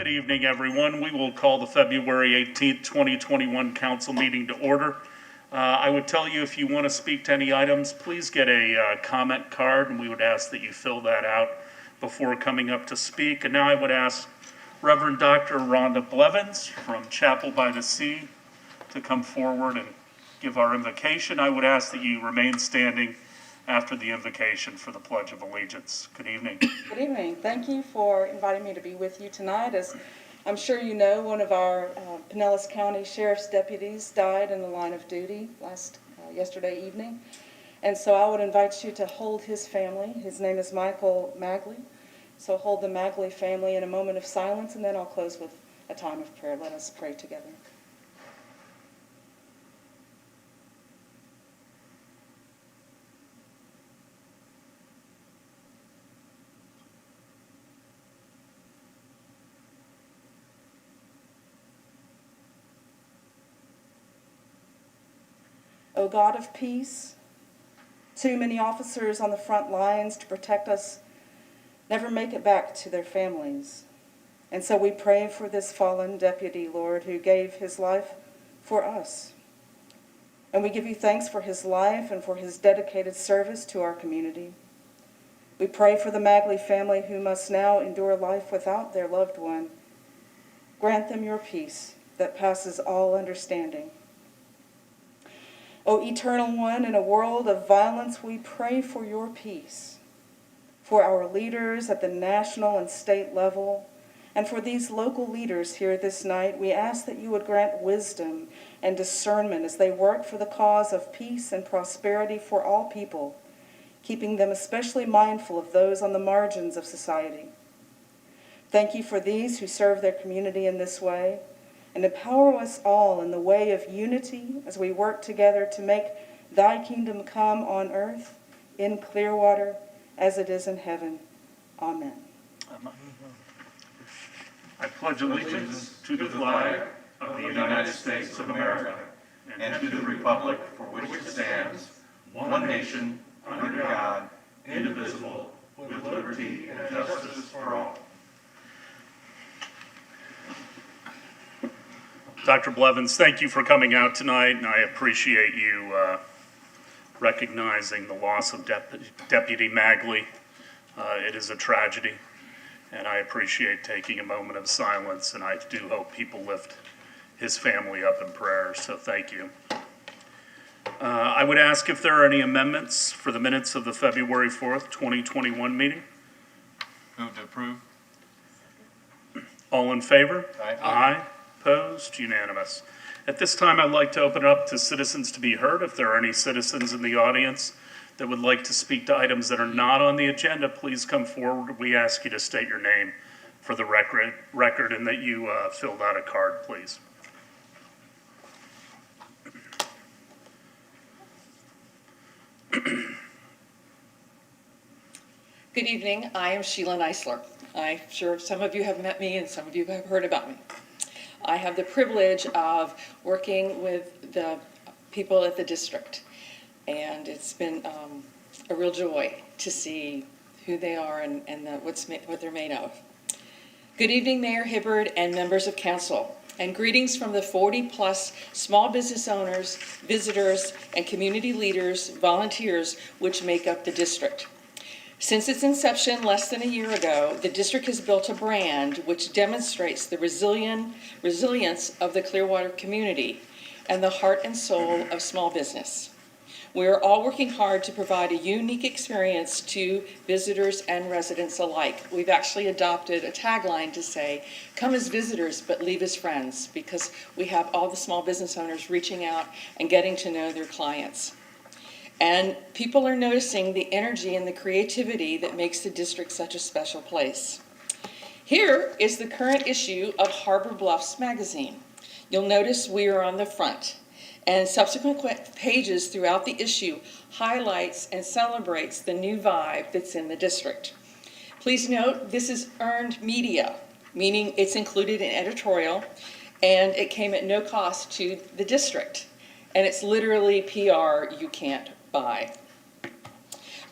Good evening, everyone. We will call the February 18th, 2021 council meeting to order. I would tell you if you want to speak to any items, please get a comment card, and we would ask that you fill that out before coming up to speak. And now I would ask Reverend Dr. Rhonda Blevins from Chapel by the Sea to come forward and give our invocation. I would ask that you remain standing after the invocation for the Pledge of Allegiance. Good evening. Good evening. Thank you for inviting me to be with you tonight. As I'm sure you know, one of our Pinellas County Sheriff's deputies died in the line of duty yesterday evening. And so I would invite you to hold his family. His name is Michael Magley. So hold the Magley family in a moment of silence, and then I'll close with a time of prayer. Let us pray together. O God of peace, too many officers on the front lines to protect us never make it back to their families. And so we pray for this fallen deputy, Lord, who gave his life for us. And we give you thanks for his life and for his dedicated service to our community. We pray for the Magley family who must now endure life without their loved one. Grant them your peace that passes all understanding. O Eternal One, in a world of violence, we pray for your peace, for our leaders at the national and state level, and for these local leaders here this night. We ask that you would grant wisdom and discernment as they work for the cause of peace and prosperity for all people, keeping them especially mindful of those on the margins of society. Thank you for these who serve their community in this way, and empower us all in the way of unity as we work together to make thy kingdom come on earth, in Clearwater, as it is in heaven. Amen. I pledge allegiance to the flag of the United States of America and to the republic for which it stands, one nation, under God, indivisible, with liberty and justice for all. Dr. Blevins, thank you for coming out tonight, and I appreciate you recognizing the loss of Deputy Magley. It is a tragedy, and I appreciate taking a moment of silence, and I do hope people lift his family up in prayer, so thank you. I would ask if there are any amendments for the minutes of the February 4th, 2021 meeting. Move to approve. All in favor? Aye. Aye. Opposed? Unanimous. At this time, I'd like to open it up to citizens to be heard. If there are any citizens in the audience that would like to speak to items that are not on the agenda, please come forward. We ask you to state your name for the record and that you filled out a card, please. Good evening. I am Sheila Neisler. I'm sure some of you have met me and some of you have heard about me. I have the privilege of working with the people at the district, and it's been a real joy to see who they are and what they're made of. Good evening, Mayor Hibbard and members of council, and greetings from the 40-plus small business owners, visitors, and community leaders, volunteers, which make up the district. Since its inception less than a year ago, the district has built a brand which demonstrates the resilience of the Clearwater community and the heart and soul of small business. We are all working hard to provide a unique experience to visitors and residents alike. We've actually adopted a tagline to say, come as visitors, but leave as friends, because we have all the small business owners reaching out and getting to know their clients. And people are noticing the energy and the creativity that makes the district such a special place. Here is the current issue of Harbor Bluffs magazine. You'll notice we are on the front, and subsequent pages throughout the issue highlights and celebrates the new vibe that's in the district. Please note, this is earned media, meaning it's included in editorial, and it came at no cost to the district. And it's literally PR you can't buy.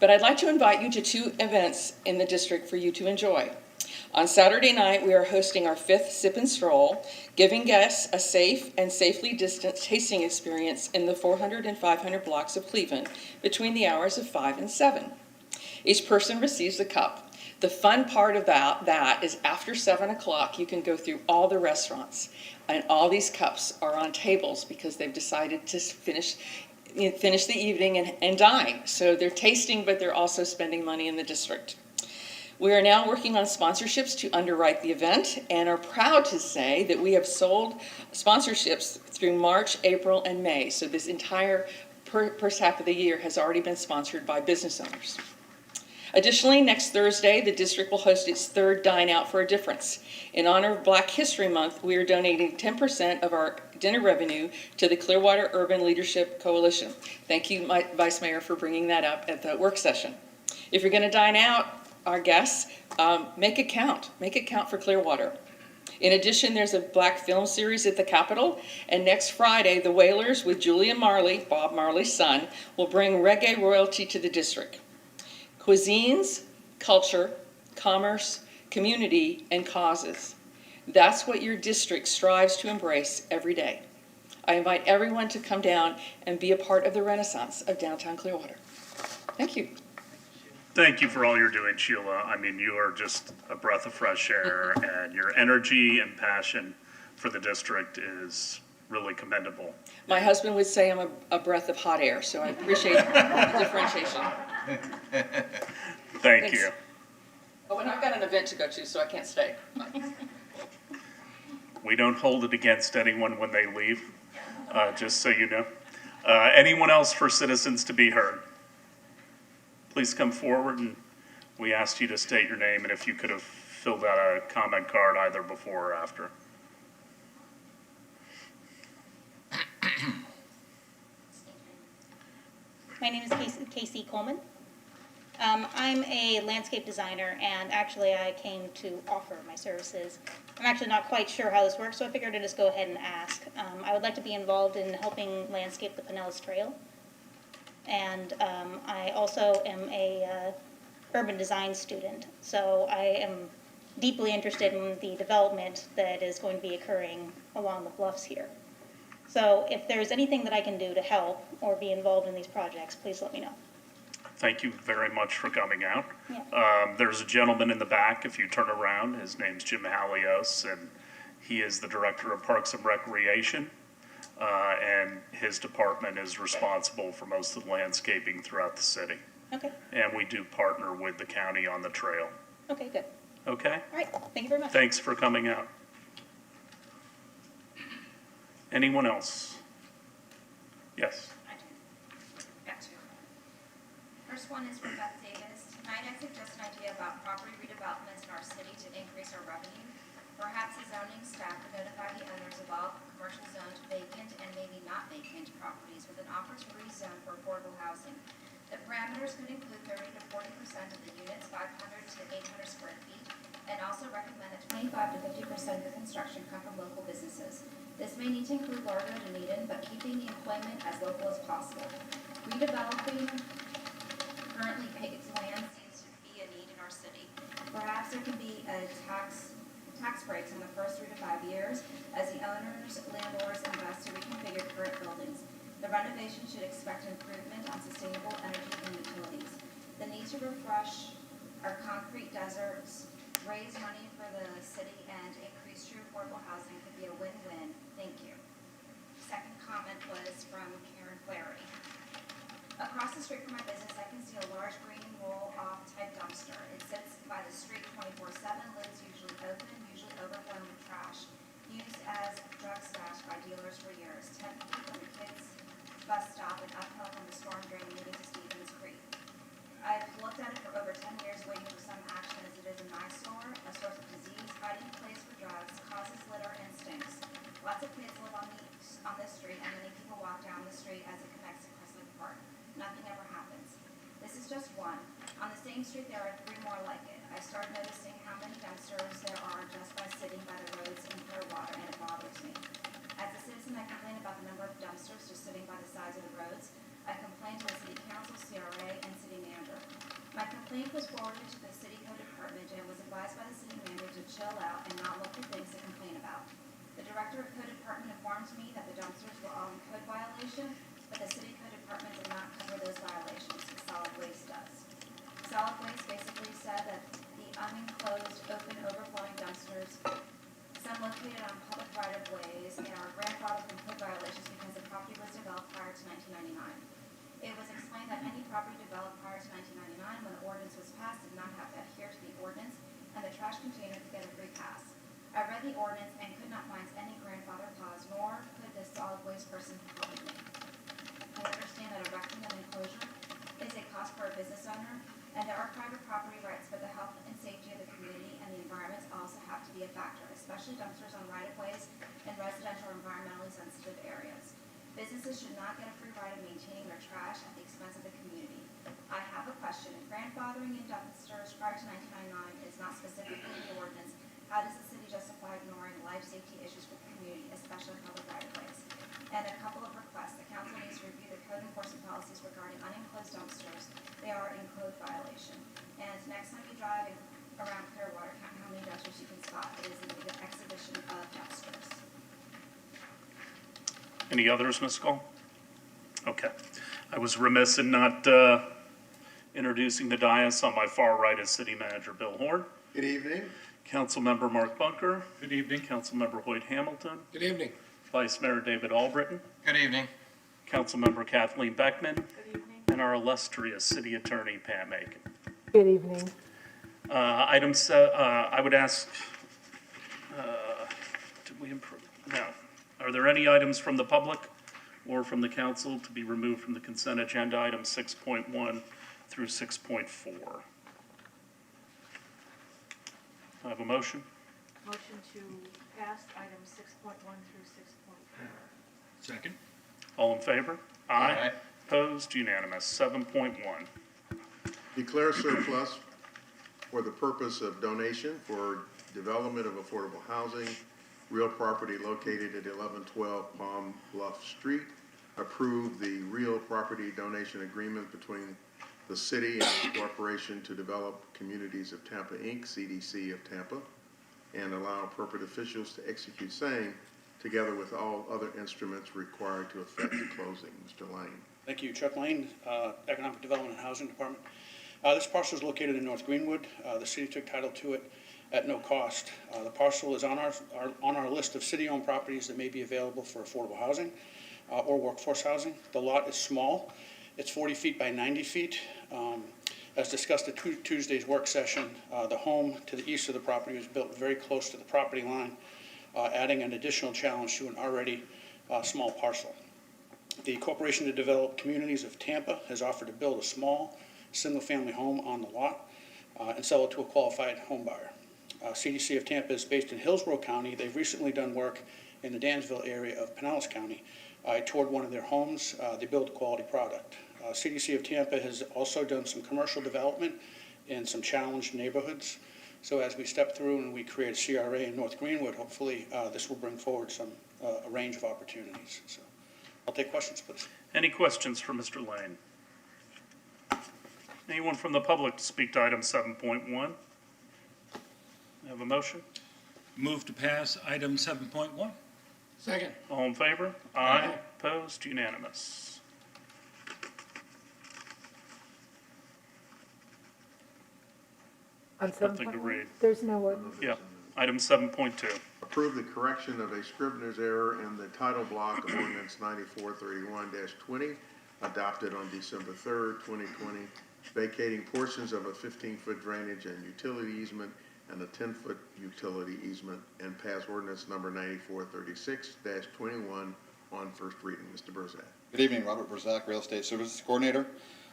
But I'd like to invite you to two events in the district for you to enjoy. On Saturday night, we are hosting our 5th Sip and Stroll, giving guests a safe and safely distanced tasting experience in the 400 and 500 blocks of Cleveland between the hours of 5 and 7. Each person receives a cup. The fun part about that is after 7 o'clock, you can go through all the restaurants, and all these cups are on tables because they've decided to finish the evening and dine. So they're tasting, but they're also spending money in the district. We are now working on sponsorships to underwrite the event and are proud to say that we have sold sponsorships through March, April, and May. So this entire first half of the year has already been sponsored by business owners. Additionally, next Thursday, the district will host its 3rd Dine Out for a Difference. In honor of Black History Month, we are donating 10% of our dinner revenue to the Clearwater Urban Leadership Coalition. Thank you, Vice Mayor, for bringing that up at the work session. If you're going to dine out, our guests, make it count. Make it count for Clearwater. In addition, there's a Black film series at the Capitol, and next Friday, the Wailers with Julia Marley, Bob Marley's son, will bring reggae royalty to the district. Cuisines, culture, commerce, community, and causes. That's what your district strives to embrace every day. I invite everyone to come down and be a part of the renaissance of downtown Clearwater. Thank you. Thank you for all you're doing, Sheila. I mean, you are just a breath of fresh air, and your energy and passion for the district is really commendable. My husband would say I'm a breath of hot air, so I appreciate the differentiation. Thank Thanks. you. Oh, and I've got an event to go to, so I can't stay. We don't hold it against anyone when they leave, just so you know. Anyone else for citizens to be heard? Please come forward, and we asked you to state your name and if you could have filled out a comment card either before or after. My name is Casey Coleman. I'm a landscape designer, and actually I came to offer my services. I'm actually not quite sure how this works, so I figured I'd just go ahead and ask. I would like to be involved in helping landscape the Pinellas Trail. And I also am a urban design student, so I am deeply interested in the development that is going to be occurring along the bluffs here. So if there's anything that I can do to help or be involved in these projects, please let me know. Thank you very much for coming out. Yeah. There's a gentleman in the back, if you turn around, his name's Jim Hallios, and he is the Director of Parks and Recreation. And his department is responsible for most of the landscaping throughout the city. Okay. And we do partner with the county on the trail. Okay, good. Okay? All right. Thank you very much. Thanks for coming out. Anyone else? Yes. I do. Got two. First one is for Beth Davis. Tonight I suggest an idea about property redevelopments in our city to increase our revenue. Perhaps the zoning staff could notify the owners of all commercial zoned vacant and maybe not vacant properties with an offer to rezone for affordable housing. The parameters could include 30 to 40% of the units, 500 to 800 square feet, and also recommend that 25 to 50% of the construction come from local businesses. This may need to include Largo and Dunedin, but keeping the employment as local as possible. Redeveloping currently paved land seems to be a need in our city. Perhaps there can be a tax breaks in the first 3 to 5 years as the owners, landlords invest to reconfigure current buildings. The renovation should expect improvement on sustainable energy and utilities. The need to refresh our concrete deserts, raise money for the city, and increase true affordable housing could be a win-win. Thank you. Second comment was from Karen Flaherty. Across the street from my business, I can see a large green roll-off type dumpster. It sits by the street 24/7, lids usually open, usually overflowing with trash, used as drug stash by dealers for years. 10 feet from the kids' bus stop and uphill from the storm drain leading to Stevens Creek. I've looked at it for over 10 years waiting for some action as it is an eyesore, a source of disease, hiding place for drugs, causes litter and stinks. Lots of kids live on this street, and many people walk down the street as it connects to Crestwood Park. Nothing ever happens. This is just one. On the same street, there are 3 more like it. I started noticing how many dumpsters there are just by sitting by the roads in Clearwater, and it bothers me. As a citizen, I complain about the number of dumpsters just sitting by the sides of the roads. I complain to the city council, CRA, and city manager. My complaint was forwarded to the city code department and was advised by the city manager to chill out and not look for things to complain about. The director of code department informed me that the dumpsters were all in code violation, but the city code department did not cover those violations. Solid waste does. Solid waste basically said that the unenclosed, open, overflowing dumpsters, some located on public right-of-ways, and are grandfathered from code violations because the property was developed prior to 1999. It was explained that any property developed prior to 1999, when the ordinance was passed, did not have to adhere to the ordinance, and the trash container could get a free pass. I read the ordinance and could not find any grandfather clause, nor could the solid waste person help me. I understand that erecting an enclosure is a cost for a business owner, and there are private property rights, but the health and safety of the community and the environment also have to be a factor, especially dumpsters on right-of-ways and residential or environmentally sensitive areas. Businesses should not get a free ride in maintaining their trash at the expense of the community. I have a question. If grandfathering in dumpsters prior to 1999 is not specifically in the ordinance, how does the city justify ignoring life safety issues for the community, especially public right-of-ways? And a couple of requests. The council needs to review the code enforcement policies regarding unenclosed dumpsters. They are in code violation. And next time you drive around Clearwater, count how many dumpsters you can spot. It is an exhibition of dumpsters. Any others, Ms. Cole? Okay. I was remiss in not introducing the dais. On my far right is City Manager Bill Horn. Good evening. Councilmember Mark Bunker. Good evening. Councilmember Hoyt Hamilton. Good evening. Vice Mayor David Albritton. Good evening. Councilmember Kathleen Beckman. And our illustrious City Attorney Pam Aiken. Good evening. I would ask, did we improve? No. Are there any items from the public or from the council to be removed from the consent agenda, items 6.1 through 6.4? I have a motion. Motion to pass items 6.1 through 6.4. Second. All in favor? Aye. Opposed? Unanimous. 7.1. Declare surplus for the purpose of donation for development of affordable housing, real property located at 1112 Palm Bluff Street. Approve the real property donation agreement between the city and the Corporation to Develop Communities of Tampa, Inc., CDC of Tampa, and allow appropriate officials to execute same together with all other instruments required to effect the closing. Mr. Lane. Thank you. Chuck Lane, Economic Development and Housing Department. This parcel is located in North Greenwood. The city took title to it at no cost. The parcel is on our list of city-owned properties that may be available for affordable housing or workforce housing. The lot is small. It's 40 feet by 90 feet. As discussed at Tuesday's work session, the home to the east of the property was built very close to the property line, adding an additional challenge to an already small parcel. The Corporation to Develop Communities of Tampa has offered to build a small, single-family home on the lot and sell it to a qualified home buyer. CDC of Tampa is based in Hillsborough County. They've recently done work in the Dansville area of Pinellas County. I toured one of their homes. They build a quality product. CDC of Tampa has also done some commercial development in some challenged neighborhoods. So as we step through and we create a CRA in North Greenwood, hopefully this will bring forward a range of opportunities. So I'll take questions, please. Any questions for Mr. Lane? Anyone from the public to speak to item 7.1? Have a motion? Move to pass item 7.1. Second. All in favor? Aye. Opposed? Unanimous. On Nothing to read. 7.1, there's no one. Yeah. Item 7.2. Approve the correction of a scrivener's error in the title block of ordinance 9431-20, adopted on December 3rd, 2020, vacating portions of a 15-foot drainage and utility easement and a 10-foot utility easement, and pass ordinance number 9436-21 on first reading. Mr. Burzak. Good evening, Robert Burzak, Real Estate Services Coordinator.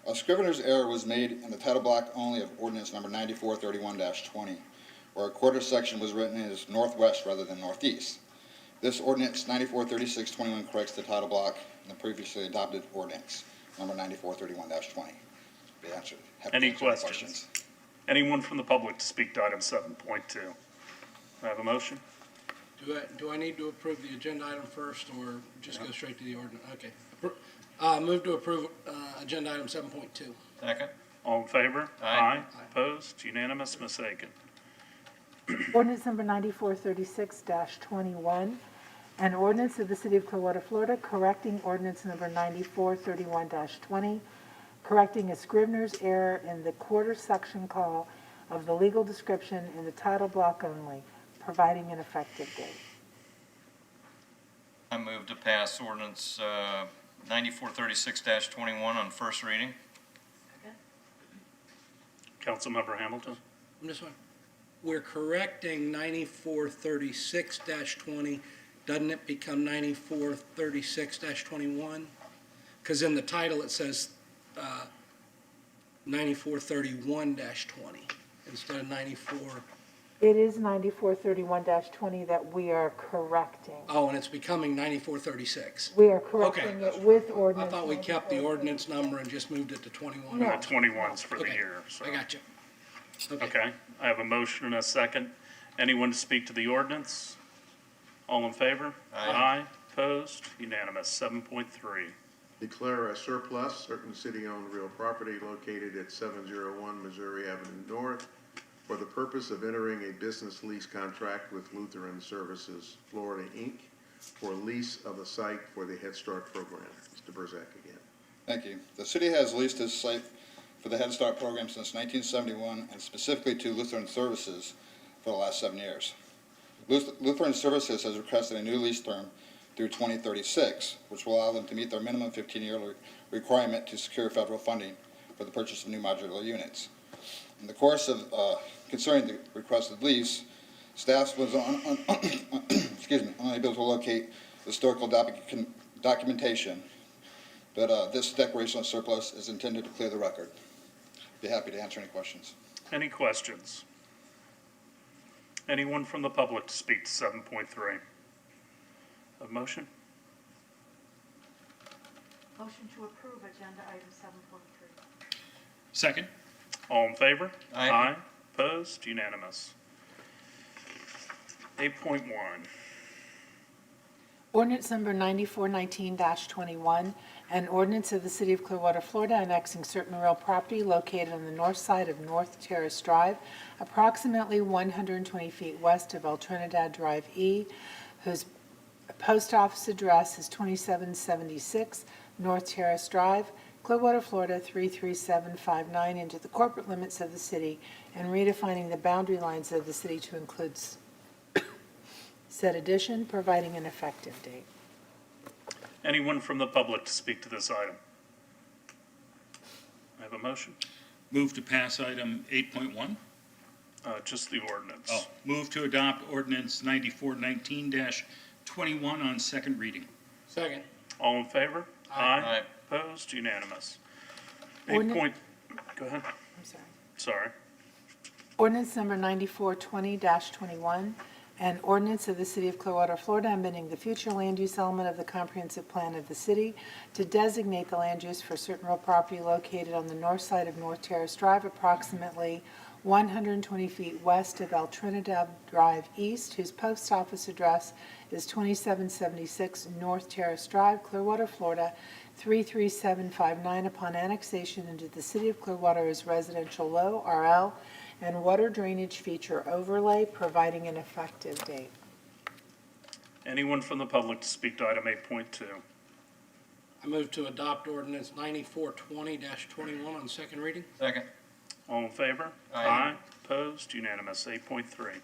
A scrivener's error was made in the title block only of ordinance number 9431-20, where a quarter section was written as northwest rather than northeast. This ordinance 9436-21 corrects the title block in the previously adopted ordinance number 9431-20. Be answered. Any questions? Anyone from the public to speak to item 7.2? I have a motion? Do I need to approve the agenda item first or just go straight to the ordinance? Okay. Move to approve agenda item 7.2. Second. All in favor? Aye. Opposed? Unanimous. Ms. Aiken. Ordinance number 9436-21, an ordinance of the City of Clearwater, Florida, correcting ordinance number 9431-20, correcting a scrivener's error in the quarter section call of the legal description in the title block only, providing an effective date. I move to pass ordinance 9436-21 on first reading. Councilmember Hamilton. I'm just wondering, we're correcting 9436-20, doesn't it become 9436-21? Because in the title it says 9431-20 instead of 94. It is 9431-20 that we are correcting. Oh, and it's becoming 9436. We are correcting it with I ordinance. thought we kept the ordinance number and just moved it to 21. The 21's for the Okay. year. So. I got you. Okay, I have a motion and a second. Anyone to speak to the ordinance? All in favor? Aye. Opposed? Unanimous. 7.3. Declare a surplus certain city-owned real property located at 701 Missouri Avenue North for the purpose of entering a business lease contract with Lutheran Services Florida, Inc. for lease of the site for the Head Start program. Mr. Burzak again. Thank you. The city has leased this site for the Head Start program since 1971, and specifically to Lutheran Services for the last 7 years. Lutheran Services has requested a new lease term through 2036, which will allow them to meet their minimum 15-year requirement to secure federal funding for the purchase of new modular units. In the course of concerning the requested lease, staff was unable to locate historical documentation, but this declaration of surplus is intended to clear the record. Be happy to answer any questions. Any questions? Anyone from the public to speak to 7.3? A motion? Motion to approve agenda item 7.3. Second. All in favor? Aye. Opposed? Unanimous. 8.1. Ordinance number 9419-21, an ordinance of the City of Clearwater, Florida, annexing certain real property located on the north side of North Terrace Drive, approximately 120 feet west of El Trinidad Drive E, whose post office address is 2776 North Terrace Drive, Clearwater, Florida 33759, into the corporate limits of the city, and redefining the boundary lines of the city to include said addition, providing an effective date. Anyone from the public to speak to this item? I have a motion. Move to pass item 8.1. Just the ordinance. Oh, move to adopt ordinance 9419-21 on second reading. Second. All in favor? Aye. Opposed? Unanimous. Ordinance- Go ahead. I'm sorry. Sorry. Ordinance number 9420-21, an ordinance of the City of Clearwater, Florida, amending the future land use element of the comprehensive plan of the city to designate the land use for certain real property located on the north side of North Terrace Drive, approximately 120 feet west of El Trinidad Drive East, whose post office address is 2776 North Terrace Drive, Clearwater, Florida 33759, upon annexation into the City of Clearwater as residential low RL and water drainage feature overlay, providing an effective date. Anyone from the public to speak to item 8.2? I move to adopt ordinance 9420-21 on second reading. Second. All in favor? Aye. Opposed? Unanimous. 8.3.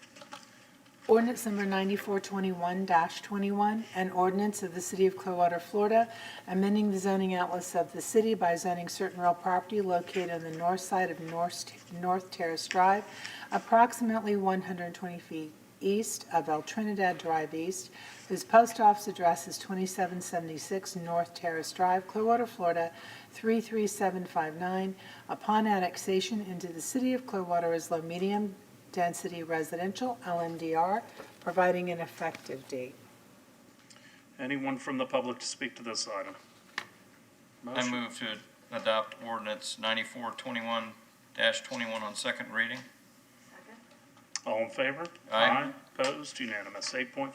Ordinance number 9421-21, an ordinance of the City of Clearwater, Florida, amending the zoning atlas of the city by zoning certain real property located on the north side of North Terrace Drive, approximately 120 feet east of El Trinidad Drive East, whose post office address is 2776 North Terrace Drive, Clearwater, Florida 33759, upon annexation into the City of Clearwater as low-medium density residential, LMDR, providing an effective date. Anyone from the public to speak to this item? I Motion? move to adopt ordinance 9421-21 on second reading. Second. All in favor? Aye. Opposed? Unanimous. 8.4.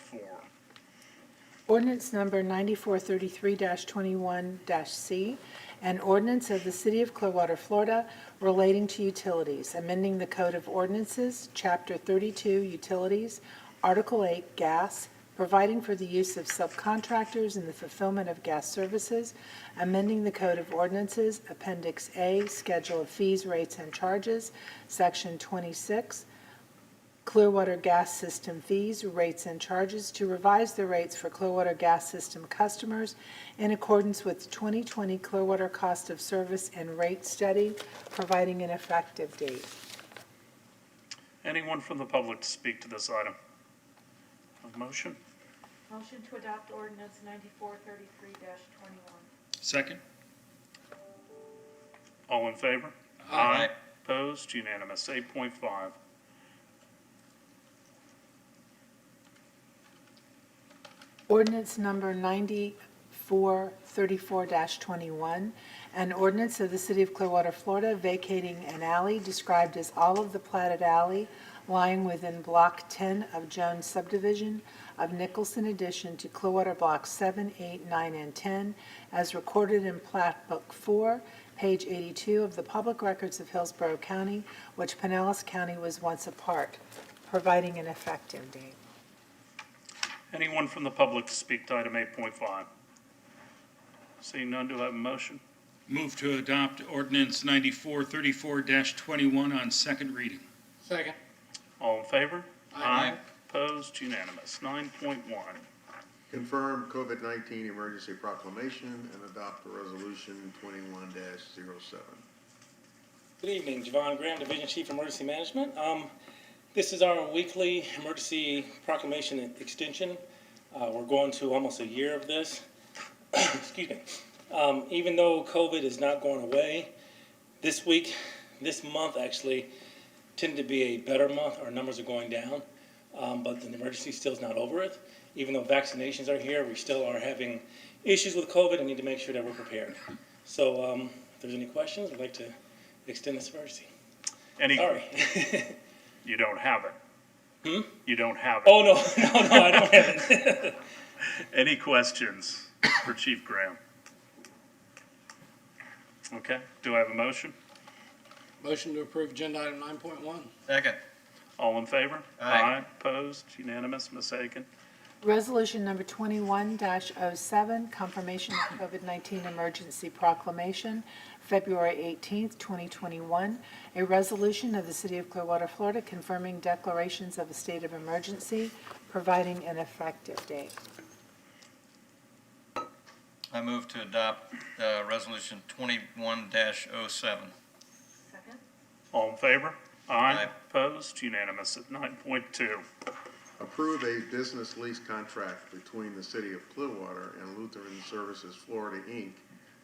Ordinance number 9433-21-C, an ordinance of the City of Clearwater, Florida relating to utilities, amending the Code of Ordinances, Chapter 32, Utilities, Article 8, Gas, providing for the use of subcontractors in the fulfillment of gas services, amending the Code of Ordinances, Appendix A, Schedule of Fees, Rates, and Charges, Section 26, Clearwater Gas System Fees, Rates, and Charges to revise the rates for Clearwater Gas System customers in accordance with 2020 Clearwater Cost of Service and Rate Study, providing an effective date. Anyone from the public to speak to this item? A motion? Motion to adopt ordinance 9433-21. Second? All in favor? Aye. Opposed? Unanimous. 8.5. Ordinance number 9434-21, an ordinance of the City of Clearwater, Florida, vacating an alley described as all of the platted alley lying within Block 10 of Jones subdivision of Nicholson addition to Clearwater Blocks 7, 8, 9, and 10, as recorded in Plat Book 4, page 82 of the Public Records of Hillsborough County, which Pinellas County was once a part, providing an effective date. Anyone from the public to speak to item 8.5? Seeing none, do I have a motion? Move to adopt ordinance 9434-21 on second reading. Second. All in favor? Aye. Opposed? Unanimous. 9.1. Confirm COVID-19 emergency proclamation and adopt the resolution 21-07. Good evening, Javon Graham, Division Chief Emergency Management. This is our weekly emergency proclamation extension. We're going to almost a year of this. Excuse me. Even though COVID is not going away, this month actually tended to be a better month. Our numbers are going down, but the emergency still is not over it. Even though vaccinations are here, we still are having issues with COVID and need to make sure that we're prepared. So if there's any questions, I'd like to extend this emergency. Sorry. You don't have it. You don't have it. Oh, no, I don't have it. Any questions for Chief Graham? Okay, do I have a motion? Motion to approve agenda item 9.1. Second. All in favor? Aye. Opposed? Unanimous. Ms. Aiken? Resolution number 21-07, confirmation of COVID-19 emergency proclamation, February 18th, 2021. A resolution of the City of Clearwater, Florida, confirming declarations of a state of emergency, providing an effective date. I move to adopt resolution 21-07. Second. All in favor? Aye. Aye. Opposed? Unanimous. At 9.2. Approve a business lease contract between the City of Clearwater and Lutheran Services Florida, Inc.,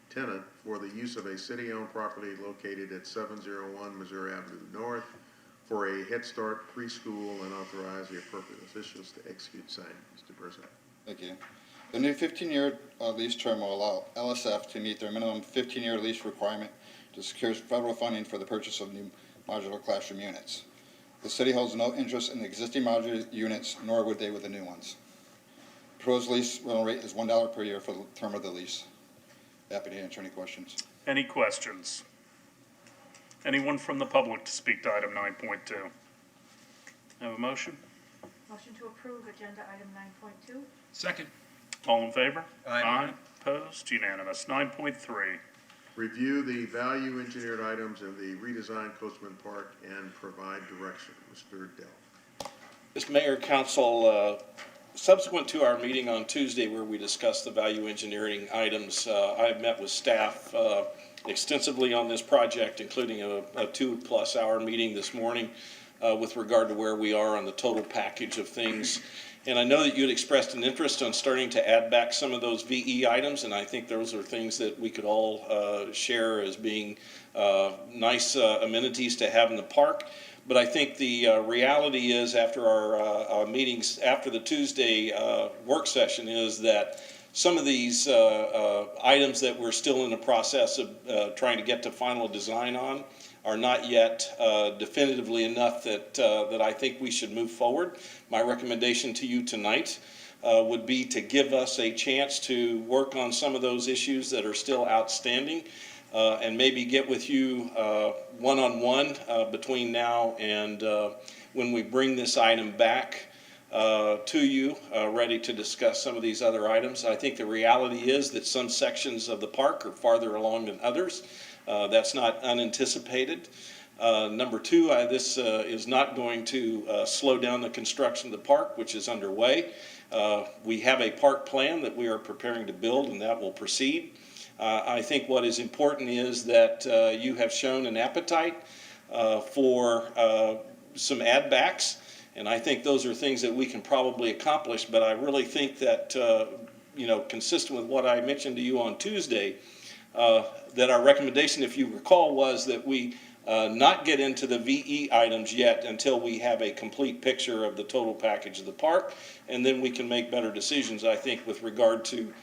tenant, for the use of a city-owned property located at 701 Missouri Avenue North for a Head Start preschool, and authorize the appropriate officials to execute same. Mr. Brissett. Thank you. The new 15-year lease term will allow LSF to meet their minimum 15-year lease requirement to secure federal funding for the purchase of new modular classroom units. The city holds no interest in the existing modular units, nor would they with the new ones. Proposed lease rental rate is $1 per year for the term of the lease. Happy to answer any questions. Any questions? Anyone from the public to speak to item 9.2? Have a motion? Motion to approve agenda item 9.2. Second. All in favor? Aye. Opposed? Unanimous. 9.3. Review the value engineered items in the redesigned Coachman Park and provide direction. Mr. Dell. Mr. Mayor, Council, subsequent to our meeting on Tuesday where we discussed the value engineering items, I have met with staff extensively on this project, including a 2+ hour meeting this morning with regard to where we are on the total package of things. And I know that you had expressed an interest on starting to add back some of those VE items, and I think those are things that we could all share as being nice amenities to have in the park. But I think the reality is, after our meetings, after the Tuesday work session, is that some of these items that we're still in the process of trying to get to final design on are not yet definitively enough that I think we should move forward. My recommendation to you tonight would be to give us a chance to work on some of those issues that are still outstanding, and maybe get with you one-on-one between now and when we bring this item back to you, ready to discuss some of these other items. I think the reality is that some sections of the park are farther along than others. That's not unanticipated. Number two, this is not going to slow down the construction of the park, which is underway. We have a park plan that we are preparing to build, and that will proceed. I think what is important is that you have shown an appetite for some add backs, and I think those are things that we can probably accomplish. But I really think that, consistent with what I mentioned to you on Tuesday, that our recommendation, if you recall, was that we not get into the VE items yet until we have a complete picture of the total package of the park, and then we can make better decisions, I think, with regard to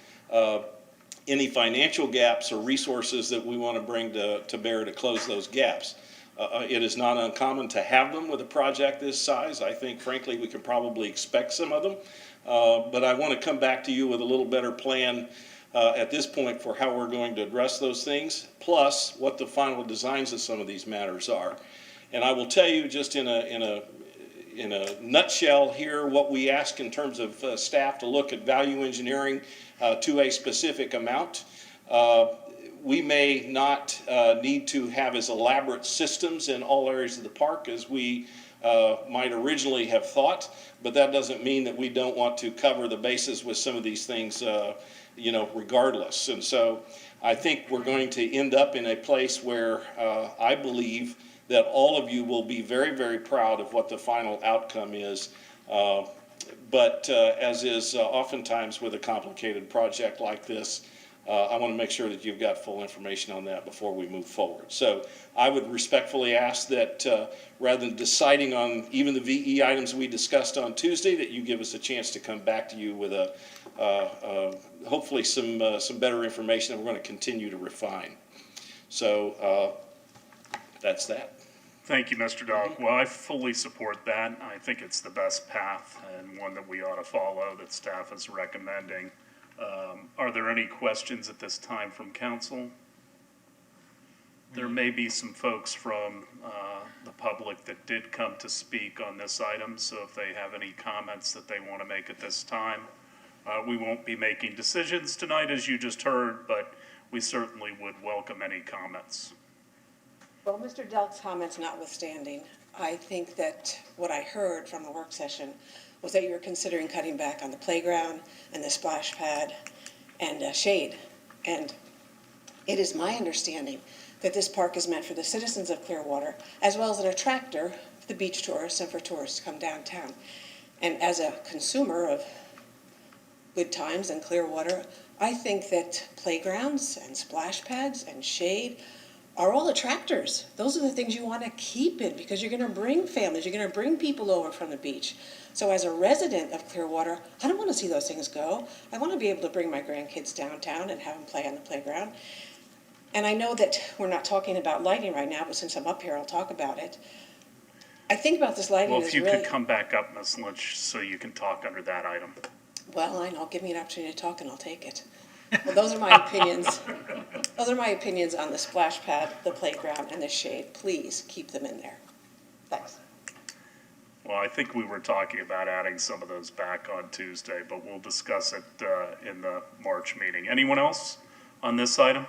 any financial gaps or resources that we want to bring to bear to close those gaps. It is not uncommon to have them with a project this size. I think, frankly, we can probably expect some of them, but I want to come back to you with a little better plan at this point for how we're going to address those things, plus what the final designs of some of these matters are. And I will tell you, just in a nutshell here, what we ask in terms of staff to look at value engineering to a specific amount. We may not need to have as elaborate systems in all areas of the park as we might originally have thought, but that doesn't mean that we don't want to cover the bases with some of these things, regardless. And so I think we're going to end up in a place where I believe that all of you will be very, very proud of what the final outcome is. But as is oftentimes with a complicated project like this, I want to make sure that you've got full information on that before we move forward. So I would respectfully ask that rather than deciding on even the VE items we discussed on Tuesday, that you give us a chance to come back to you with hopefully some better information that we're going to continue to refine. So that's that. Thank you, Mr. Dog. Well, I fully support that. I think it's the best path and one that we ought to follow that staff is recommending. Are there any questions at this time from council? There may be some folks from the public that did come to speak on this item, so if they have any comments that they want to make at this time, we won't be making decisions tonight, as you just heard, but we certainly would welcome any comments. Well, Mr. Delk's comments notwithstanding, I think that what I heard from the work session was that you're considering cutting back on the playground and the splash pad and shade. And it is my understanding that this park is meant for the citizens of Clearwater, as well as an attractor for the beach tourists and for tourists to come downtown. And as a consumer of good times in Clearwater, I think that playgrounds and splash pads and shade are all attractors. Those are the things you want to keep in because you're going to bring families, you're going to bring people over from the beach. So as a resident of Clearwater, I don't want to see those things go. I want to be able to bring my grandkids downtown and have them play on the playground. And I know that we're not talking about lighting right now, but since I'm up here, I'll talk about it. I think about this lighting Well, is if you really... could come back up, Ms. Lynch, so you can talk under that item. Well, I know. Give me an opportunity to talk and I'll take it. Well, those are my opinions. Those are my opinions on the splash pad, the playground, and the shade. Please keep them in there. Thanks. Well, I think we were talking about adding some of those back on Tuesday, but we'll discuss it in the March meeting. Anyone else on this item?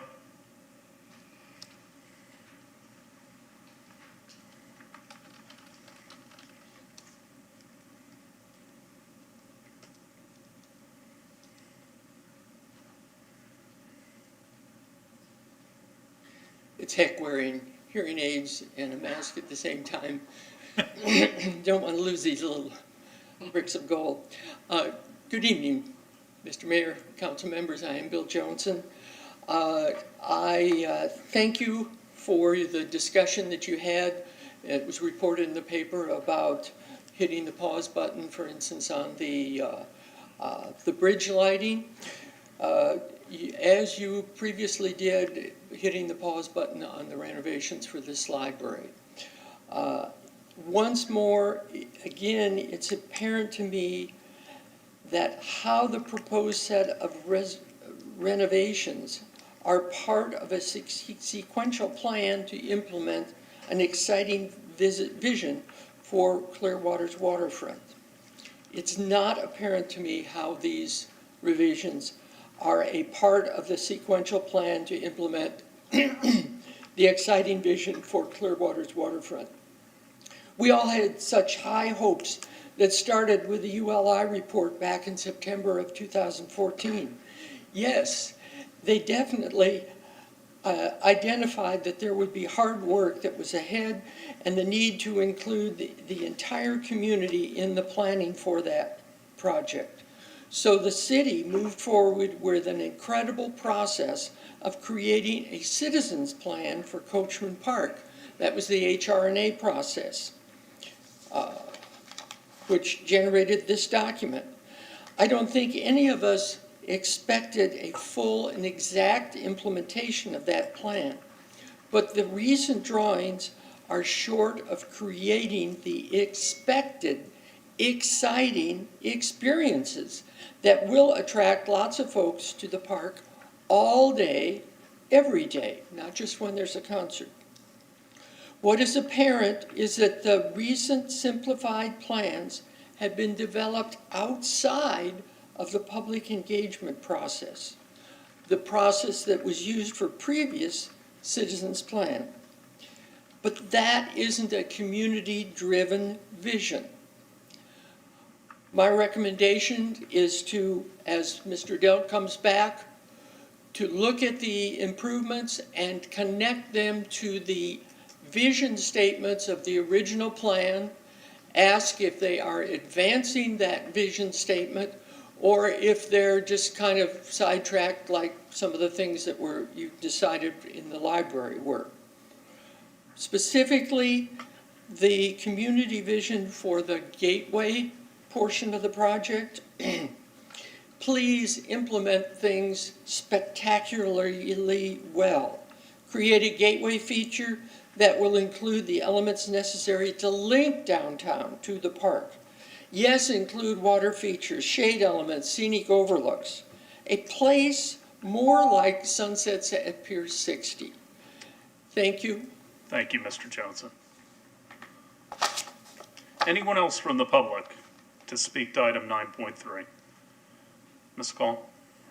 It's heck wearing hearing aids and a mask at the same time. Don't want to lose these little bricks of gold. Good evening, Mr. Mayor, council members. I am Bill Johnson. I thank you for the discussion that you had. It was reported in the paper about hitting the pause button, for instance, on the bridge lighting. As you previously did, hitting the pause button on the renovations for this library. Once more, again, it's apparent to me that how the proposed set of renovations are part of a sequential plan to implement an exciting vision for Clearwater's waterfront. It's not apparent to me how these revisions are a part of the sequential plan to implement the exciting vision for Clearwater's waterfront. We all had such high hopes that started with the ULI report back in September of 2014. Yes, they definitely identified that there would be hard work that was ahead and the need to include the entire community in the planning for that project. So the city moved forward with an incredible process of creating a citizens plan for Coachman Park. That was the HRNA process, which generated this document. I don't think any of us expected a full and exact implementation of that plan, but the recent drawings are short of creating the expected, exciting experiences that will attract lots of folks to the park all day, every day, not just when there's a concert. What is apparent is that the recent simplified plans have been developed outside of the public engagement process, the process that was used for previous citizens plan. But that isn't a community-driven vision. My recommendation is to, as Mr. Delk comes back, to look at the improvements and connect them to the vision statements of the original plan, ask if they are advancing that vision statement or if they're just kind of sidetracked like some of the things that you decided in the library were. Specifically, the community vision for the gateway portion of the project, please implement things spectacularly well. Create a gateway feature that will include the elements necessary to link downtown to the park. Yes, include water features, shade elements, scenic overlooks. A place more like sunsets at Pier 60. Thank you. Thank you, Mr. Johnson. Anyone else from the public to speak to item 9.3? Ms. Call.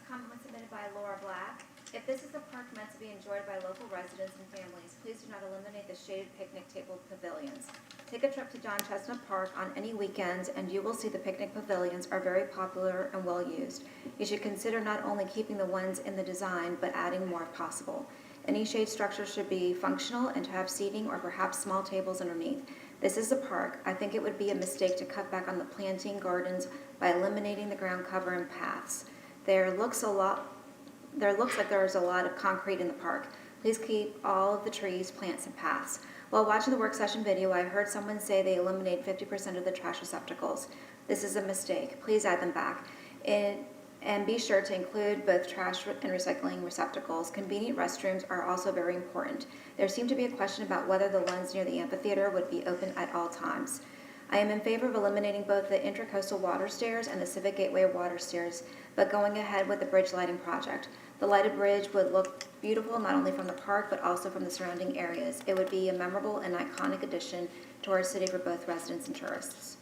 Comment submitted by Laura Black. If this is a park meant to be enjoyed by local residents and families, please do not eliminate the shaded picnic table pavilions. Take a trip to John Chestnut Park on any weekends and you will see the picnic pavilions are very popular and well used. You should consider not only keeping the ones in the design, but adding more if possible. Any shade structure should be functional and to have seating or perhaps small tables underneath. This is a park. I think it would be a mistake to cut back on the planting gardens by eliminating the ground cover and paths. There looks like there's a lot of concrete in the park. Please keep all of the trees, plants, and paths. While watching the work session video, I heard someone say they eliminate 50% of the trash receptacles. This is a mistake. Please add them back. And be sure to include both trash and recycling receptacles. Convenient restrooms are also very important. There seemed to be a question about whether the ones near the amphitheater would be open at all times. I am in favor of eliminating both the Intracoastal Water Stairs and the Civic Gateway Water Stairs, but going ahead with the bridge lighting project. The lighted bridge would look beautiful not only from the park, but also from the surrounding areas. It would be a memorable and iconic addition to our city for both residents and tourists.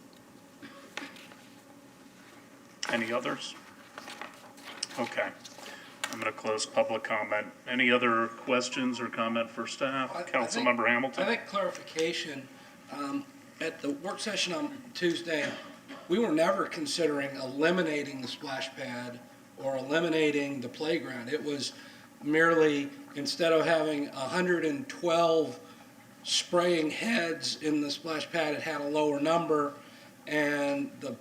Any others? Okay. I'm going to close public comment. Any other questions or comment for staff? Councilmember Hamilton? I think clarification, at the work session on Tuesday, we were never considering eliminating the splash pad or eliminating the playground. It was merely, instead of having 112 spraying heads in the splash pad, it had a lower number, and the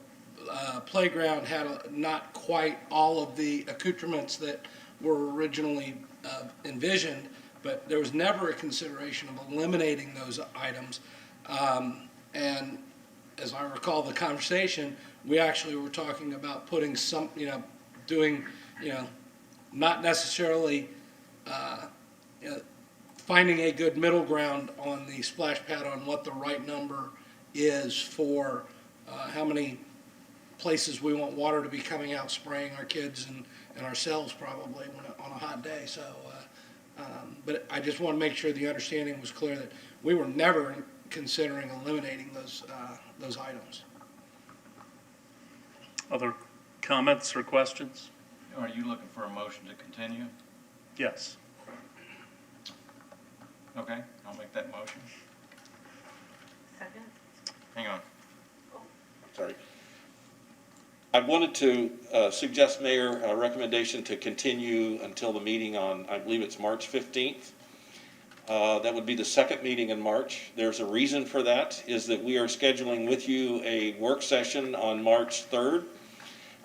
playground had not quite all of the accoutrements that were originally envisioned, but there was never a consideration of eliminating those items. And as I recall the conversation, we actually were talking about putting some, doing, not necessarily finding a good middle ground on the splash pad on what the right number is for how many places we want water to be coming out, spraying our kids and ourselves probably on a hot day. So, but I just want to make sure the understanding was clear that we were never considering eliminating those items. Other comments or questions? Are you looking for a motion to continue? Yes. Okay, I'll make that motion. Second? Hang on. Sorry. I wanted to suggest, Mayor, a recommendation to continue until the meeting on, I believe it's March 15th. That would be the second meeting in March. There's a reason for that, is that we are scheduling with you a work session on March 3rd.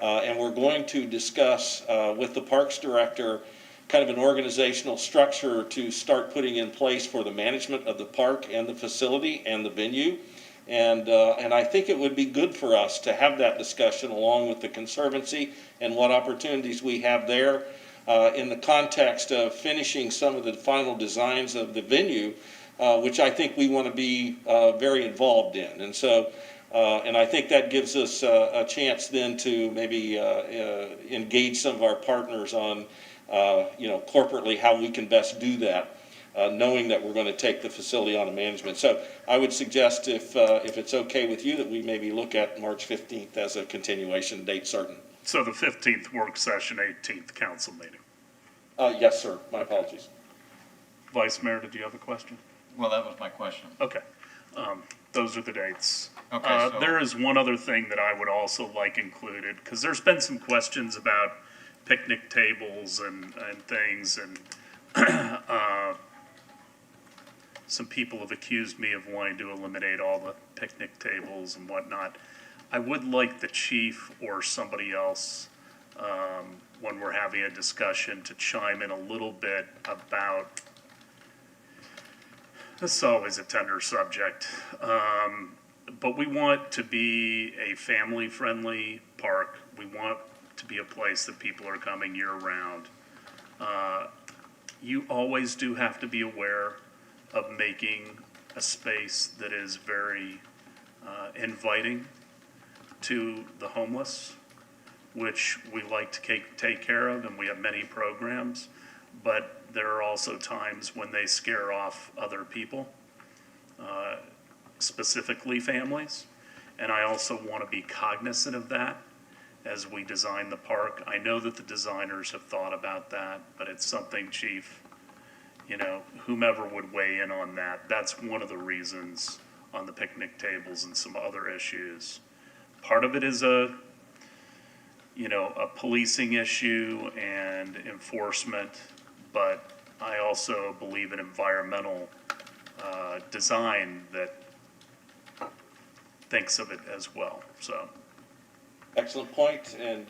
And we're going to discuss with the Parks Director kind of an organizational structure to start putting in place for the management of the park and the facility and the venue. And I think it would be good for us to have that discussion along with the Conservancy and what opportunities we have there in the context of finishing some of the final designs of the venue, which I think we want to be very involved in. And so, and I think that gives us a chance then to maybe engage some of our partners on, corporately how we can best do that. Knowing that we're going to take the facility on management. So I would suggest if it's okay with you that we maybe look at March 15th as a continuation date certain. So the 15th work session, 18th council meeting. Yes, sir. My apologies. Vice Mayor, did you have a question? Well, that was my question. Okay. Those are the dates. Okay, so there is one other thing that I would also like included, because there's been some questions about picnic tables and things, and some people have accused me of wanting to eliminate all the picnic tables and whatnot. I would like the chief or somebody else, when we're having a discussion, to chime in a little bit about, this is always a tender subject, but we want to be a family-friendly park. We want to be a place that people are coming year-round. You always do have to be aware of making a space that is very inviting to the homeless, which we like to take care of, and we have many programs, but there are also times when they scare off other people, specifically families, and I also want to be cognizant of that as we design the park. I know that the designers have thought about that, but it's something, Chief, whomever would weigh in on that, that's one of the reasons on the picnic tables and some other issues. Part of it is a policing issue and enforcement, but I also believe in environmental design that thinks of it as well, so. Excellent point, and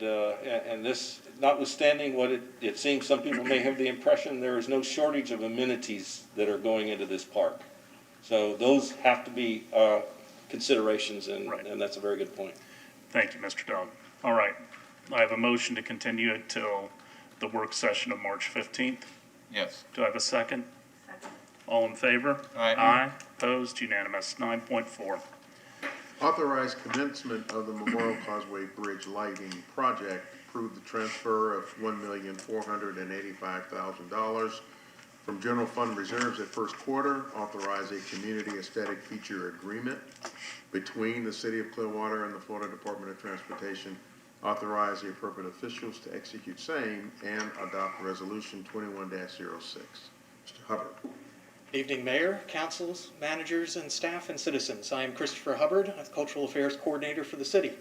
this, notwithstanding what it seems some people may have the impression, there is no shortage of amenities that are going into this park. So those have to be considerations, and that's a very good point. Thank you, Mr. Dog. All right, I have a motion to continue until the work session of March 15th. yes. Do I have a second? Second. All in favor? Aye. Aye, opposed, unanimous. 9.4. Authorize commencement of the Memorial Causeway Bridge lighting project. Approve the transfer of $1,485,000 from general fund reserves at first quarter. Authorize a community aesthetic feature agreement between the City of Clearwater and the Florida Department of Transportation. Authorize the appropriate officials to execute same and adopt resolution 21-06. Mr. Hubbard. Evening, Mayor, councils, managers, and staff and citizens. I am Christopher Hubbard, Cultural Affairs Coordinator for the city.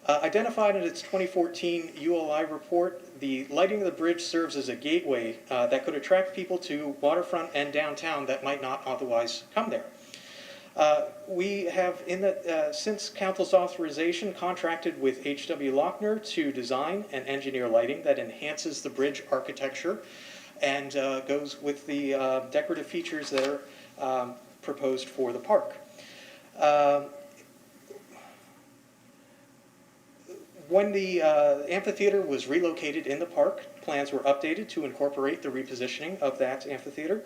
Identified in its 2014 ULI report, the lighting of the bridge serves as a gateway that could attract people to waterfront and downtown that might not otherwise come there. We have, since council's authorization, contracted with H.W. Lochner to design and engineer lighting that enhances the bridge architecture and goes with the decorative features that are proposed for the park. When the amphitheater was relocated in the park, plans were updated to incorporate the repositioning of that amphitheater.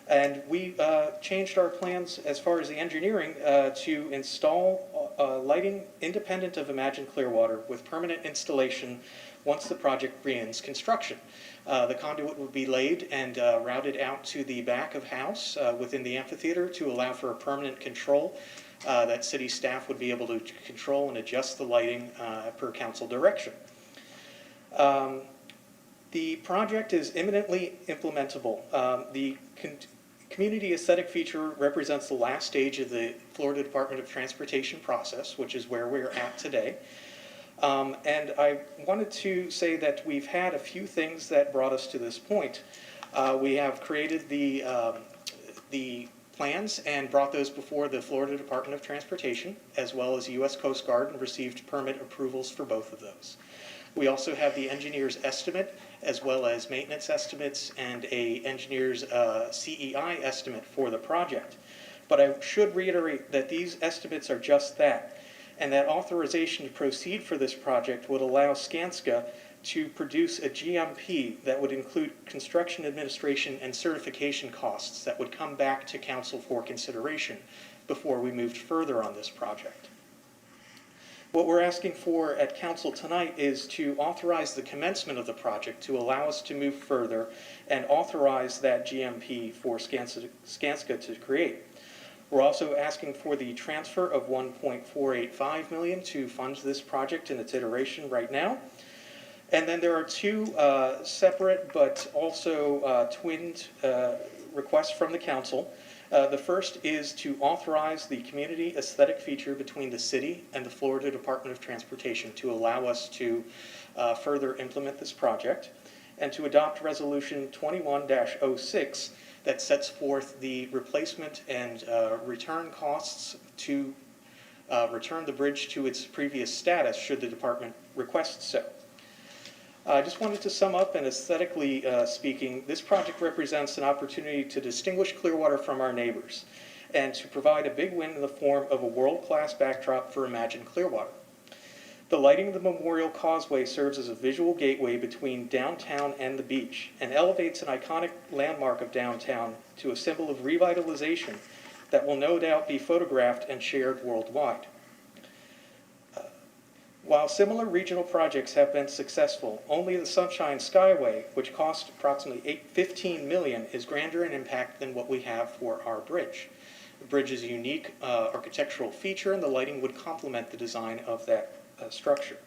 And we changed our plans as far as the engineering to install lighting independent of Imagine Clearwater with permanent installation once the project begins construction. The conduit would be laid and routed out to the back of house within the amphitheater to allow for a permanent control that city staff would be able to control and adjust the lighting per council direction. The project is imminently implementable. The community aesthetic feature represents the last stage of the Florida Department of Transportation process, which is where we're at today. And I wanted to say that we've had a few things that brought us to this point. We have created the plans and brought those before the Florida Department of Transportation, as well as U.S. Coast Guard, and received permit approvals for both of those. We also have the engineer's estimate, as well as maintenance estimates and a engineer's CEI estimate for the project. But I should reiterate that these estimates are just that, and that authorization to proceed for this project would allow Skanska to produce a GMP that would include construction administration and certification costs that would come back to council for consideration before we moved further on this project. What we're asking for at council tonight is to authorize the commencement of the project to allow us to move further and authorize that GMP for Skanska to create. We're also asking for the transfer of $1.485 million to fund this project in its iteration right now. And then there are two separate but also twinned requests from the council. The first is to authorize the community aesthetic feature between the city and the Florida Department of Transportation to allow us to further implement this project, and to adopt Resolution 21-06 that sets forth the replacement and return costs to return the bridge to its previous status should the department request so. I just wanted to sum up, and aesthetically speaking, this project represents an opportunity to distinguish Clearwater from our neighbors and to provide a big win in the form of a world-class backdrop for Imagine Clearwater. The lighting of the Memorial Causeway serves as a visual gateway between downtown and the beach and elevates an iconic landmark of downtown to a symbol of revitalization that will no doubt be photographed and shared worldwide. While similar regional projects have been successful, only the Sunshine Skyway, which cost approximately $15 million, is grander in impact than what we have for our bridge. The bridge is a unique architectural feature, and the lighting would complement the design of that structure.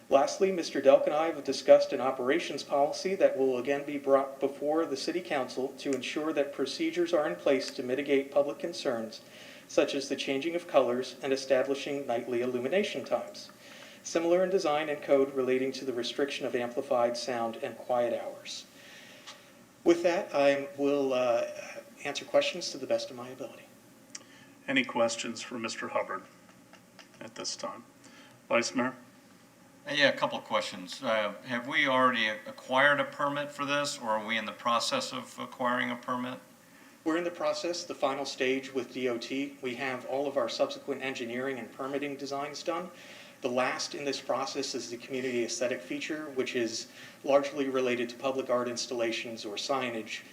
Lastly, Mr. Delk and I have discussed an operations policy that will again be brought before the City Council to ensure that procedures are in place to mitigate public concerns, such as the changing of colors and establishing nightly illumination times. Similar in design and code relating to the restriction of amplified sound and quiet hours. With that, I will answer questions to the best of my ability. Any questions for Mr. Hubbard at this time? Vice Mayor? Yeah, a couple of questions. Have we already acquired a permit for this, or are we in the process of acquiring a permit? We're in the process, the final stage with DOT. We have all of our subsequent engineering and permitting designs done. The last in this process is the community aesthetic feature, which is largely related to public art installations or signage,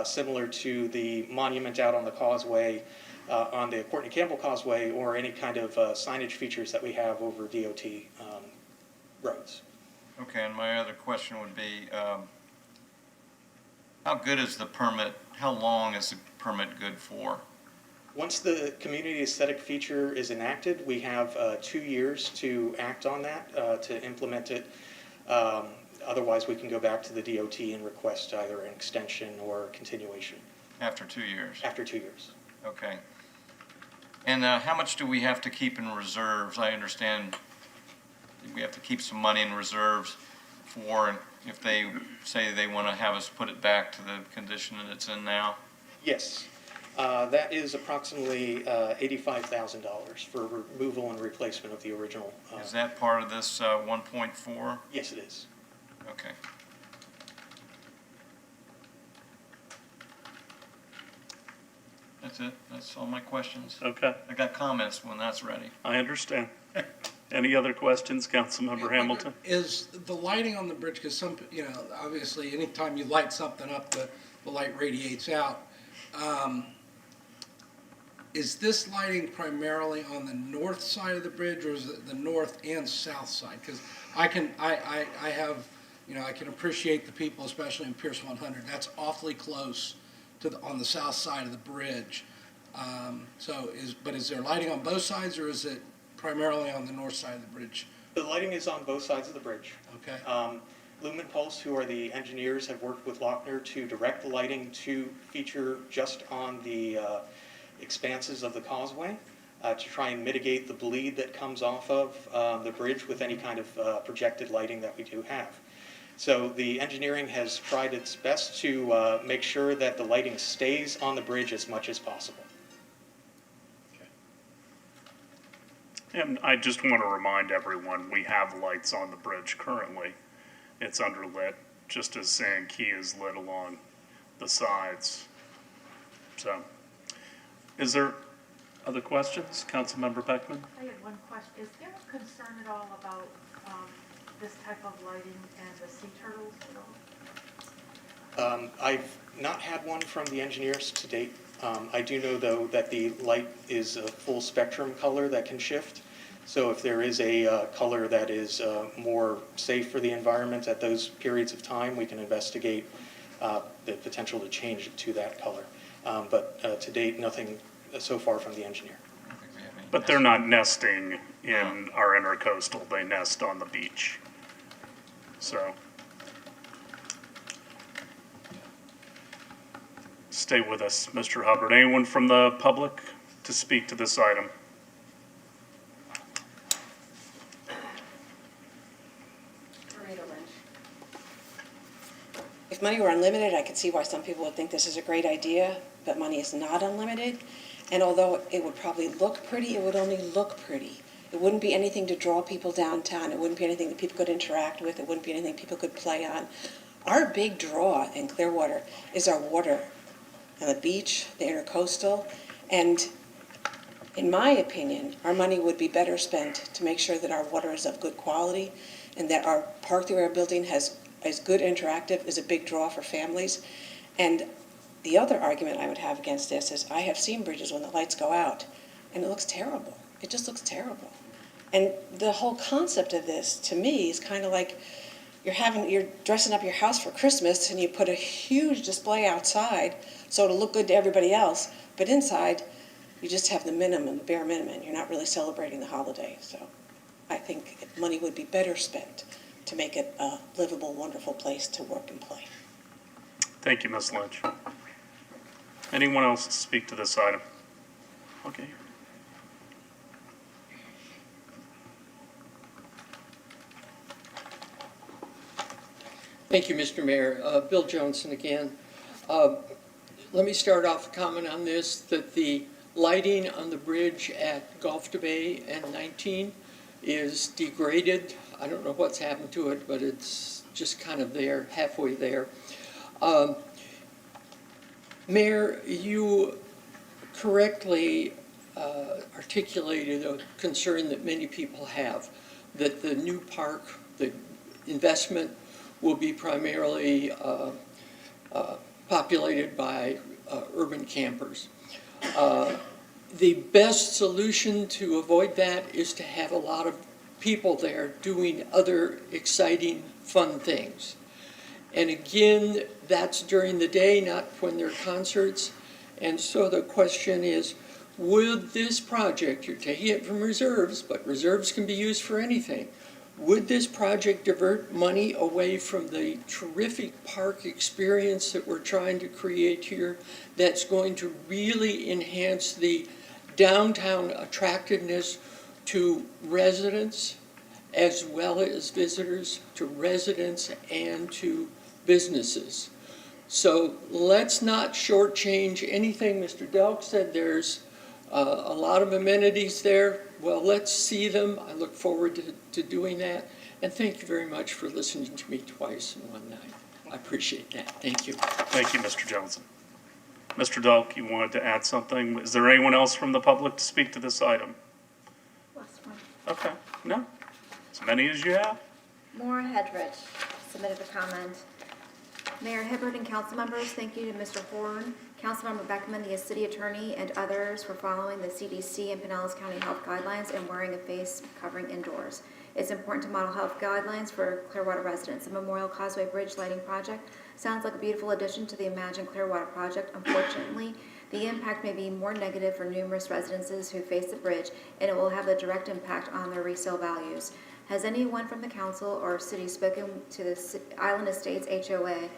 similar to the monument out on the Causeway, on the Courtney Campbell Causeway, or any kind of signage features that we have over DOT roads. Okay, and my other question would be, how good is the permit? How long is the permit good for? Once the community aesthetic feature is enacted, we have 2 years to act on that, to implement it. Otherwise, we can go back to the DOT and request either an extension or continuation. After 2 years? After 2 years. Okay. And how much do we have to keep in reserves? I understand we have to keep some money in reserves for if they say they want to have us put it back to the condition that it's in now? Yes. That is approximately $85,000 for removal and replacement of the original. Is that part of this 1.4? Yes, it is. Okay. That's it. That's all my questions. Okay. I got comments when that's ready. I understand. Any other questions, Councilmember Hamilton? Is the lighting on the bridge, because some, obviously anytime you light something up, the light radiates out. is this lighting primarily on the north side of the bridge, or is it the north and south side? Because I can appreciate the people, especially in Pierce 100. That's awfully close to on the south side of the bridge. But is there lighting on both sides, or is it primarily on the north side of the bridge? The lighting is on both sides of the bridge. Okay. Lumen Pulse, who are the engineers, have worked with Lochner to direct the lighting to feature just on the expanses of the causeway to try and mitigate the bleed that comes off of the bridge with any kind of projected lighting that we do have. So the engineering has tried its best to make sure that the lighting stays on the bridge as much as possible. And I just want to remind everyone, we have lights on the bridge currently. It's underlit, just as Sand Key is lit along the sides. So, is there other questions? Councilmember Beckman? I had one question. Is there a concern at all about this type of lighting and the sea turtles at all? I've not had one from the engineers to date. I do know, though, that the light is a full spectrum color that can shift. So if there is a color that is more safe for the environment at those periods of time, we can investigate the potential to change it to that color. But to date, nothing so far from the engineer. But they're not nesting in our intercoastal, they nest on the beach. So, stay with us, Mr. Hubbard. Anyone from the public to speak to this item? If money were unlimited, I could see why some people would think this is a great idea, but money is not unlimited. And although it would probably look pretty, it would only look pretty. It wouldn't be anything to draw people downtown. It wouldn't be anything that people could interact with. It wouldn't be anything people could play on. Our big draw in Clearwater is our water and the beach, the intercoastal. And in my opinion, our money would be better spent to make sure that our water is of good quality and that our park that we're building has as good interactive, is a big draw for families. And the other argument I would have against this is I have seen bridges when the lights go out and it looks terrible. It just looks terrible. And the whole concept of this, to me, is kind of like you're dressing up your house for Christmas and you put a huge display outside so it'll look good to everybody else, but inside you just have the minimum, the bare minimum. You're not really celebrating the holiday. So I think money would be better spent to make it a livable, wonderful place to work and play. Thank you, Ms. Lynch. Anyone else to speak to this item? Okay. Thank you, Mr. Mayor. Bill Johnson again. Let me start off a comment on this, that the lighting on the bridge at Gulf to Bay and 19 is degraded. I don't know what's happened to it, but it's just kind of there, halfway there. Mayor, you correctly articulated a concern that many people have, that the new park, the investment will be primarily populated by urban campers. The best solution to avoid that is to have a lot of people there doing other exciting, fun things. And again, that's during the day, not when there are concerts. And so the question is, would this project, you're taking it from reserves, but reserves can be used for anything. Would this project divert money away from the terrific park experience that we're trying to create here that's going to really enhance the downtown attractiveness to residents as well as visitors, to residents and to businesses? So let's not shortchange anything. Mr. Delk said there's a lot of amenities there. Well, let's see them. I look forward to doing that. And thank you very much for listening to me twice in one night. I appreciate that. Thank you. Thank you, Mr. Johnson. Mr. Delk, you wanted to add something? Is there anyone else from the public to speak to this item? Last one. Okay, no? As many as you have? Maura Hedrich submitted a comment. Mayor Hibbert and council members, thank you to Mr. Horn, Councilmember Beckman, the city attorney, and others for following the CDC and Pinellas County health guidelines and wearing a face covering indoors. It's important to model health guidelines for Clearwater residents. The Memorial Causeway Bridge lighting project sounds like a beautiful addition to the Imagine Clearwater project. Unfortunately, the impact may be more negative for numerous residences who face the bridge, and it will have a direct impact on their resale values. Has anyone from the council or city spoken to the Island Estates HOA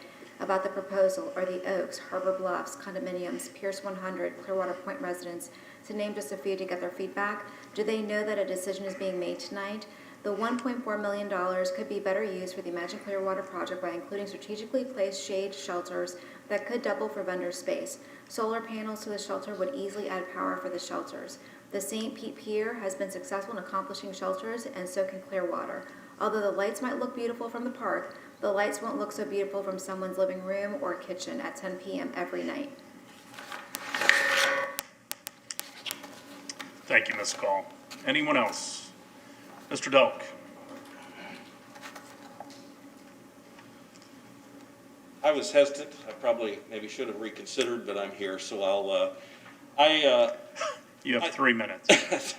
about the proposal, or the Oaks, Harbor Bluffs, condominiums, Pierce 100, Clearwater Point residents, to name just a few to get their feedback? Do they know that a decision is being made tonight? The $1.4 million could be better used for the Imagine Clearwater project by including strategically placed shade shelters that could double for vendor space. Solar panels to the shelter would easily add power for the shelters. The St. Pete Pier has been successful in accomplishing shelters, and so can Clearwater. Although the lights might look beautiful from the park, the lights won't look so beautiful from someone's living room or kitchen at 10 p.m. every night. Thank you, Ms. Call. Anyone else? Mr. Delk? I was hesitant. I probably maybe should have reconsidered, but I'm here, so You have 3 minutes.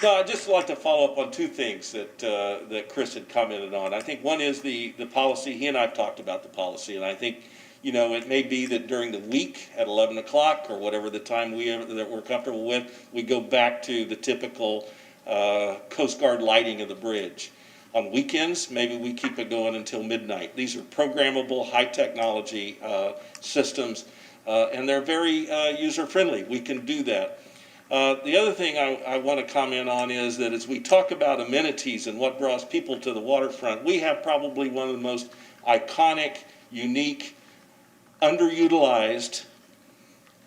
No, I'd just like to follow up on two things that Chris had commented on. I think one is the policy. He and I have talked about the policy, and I think, it may be that during the week at 11 o'clock or whatever the time that we're comfortable with, we go back to the typical Coast Guard lighting of the bridge. On weekends, maybe we keep it going until midnight. These are programmable, high technology systems, and they're very user-friendly. We can do that. The other thing I want to comment on is that as we talk about amenities and what draws people to the waterfront, we have probably one of the most iconic, unique, underutilized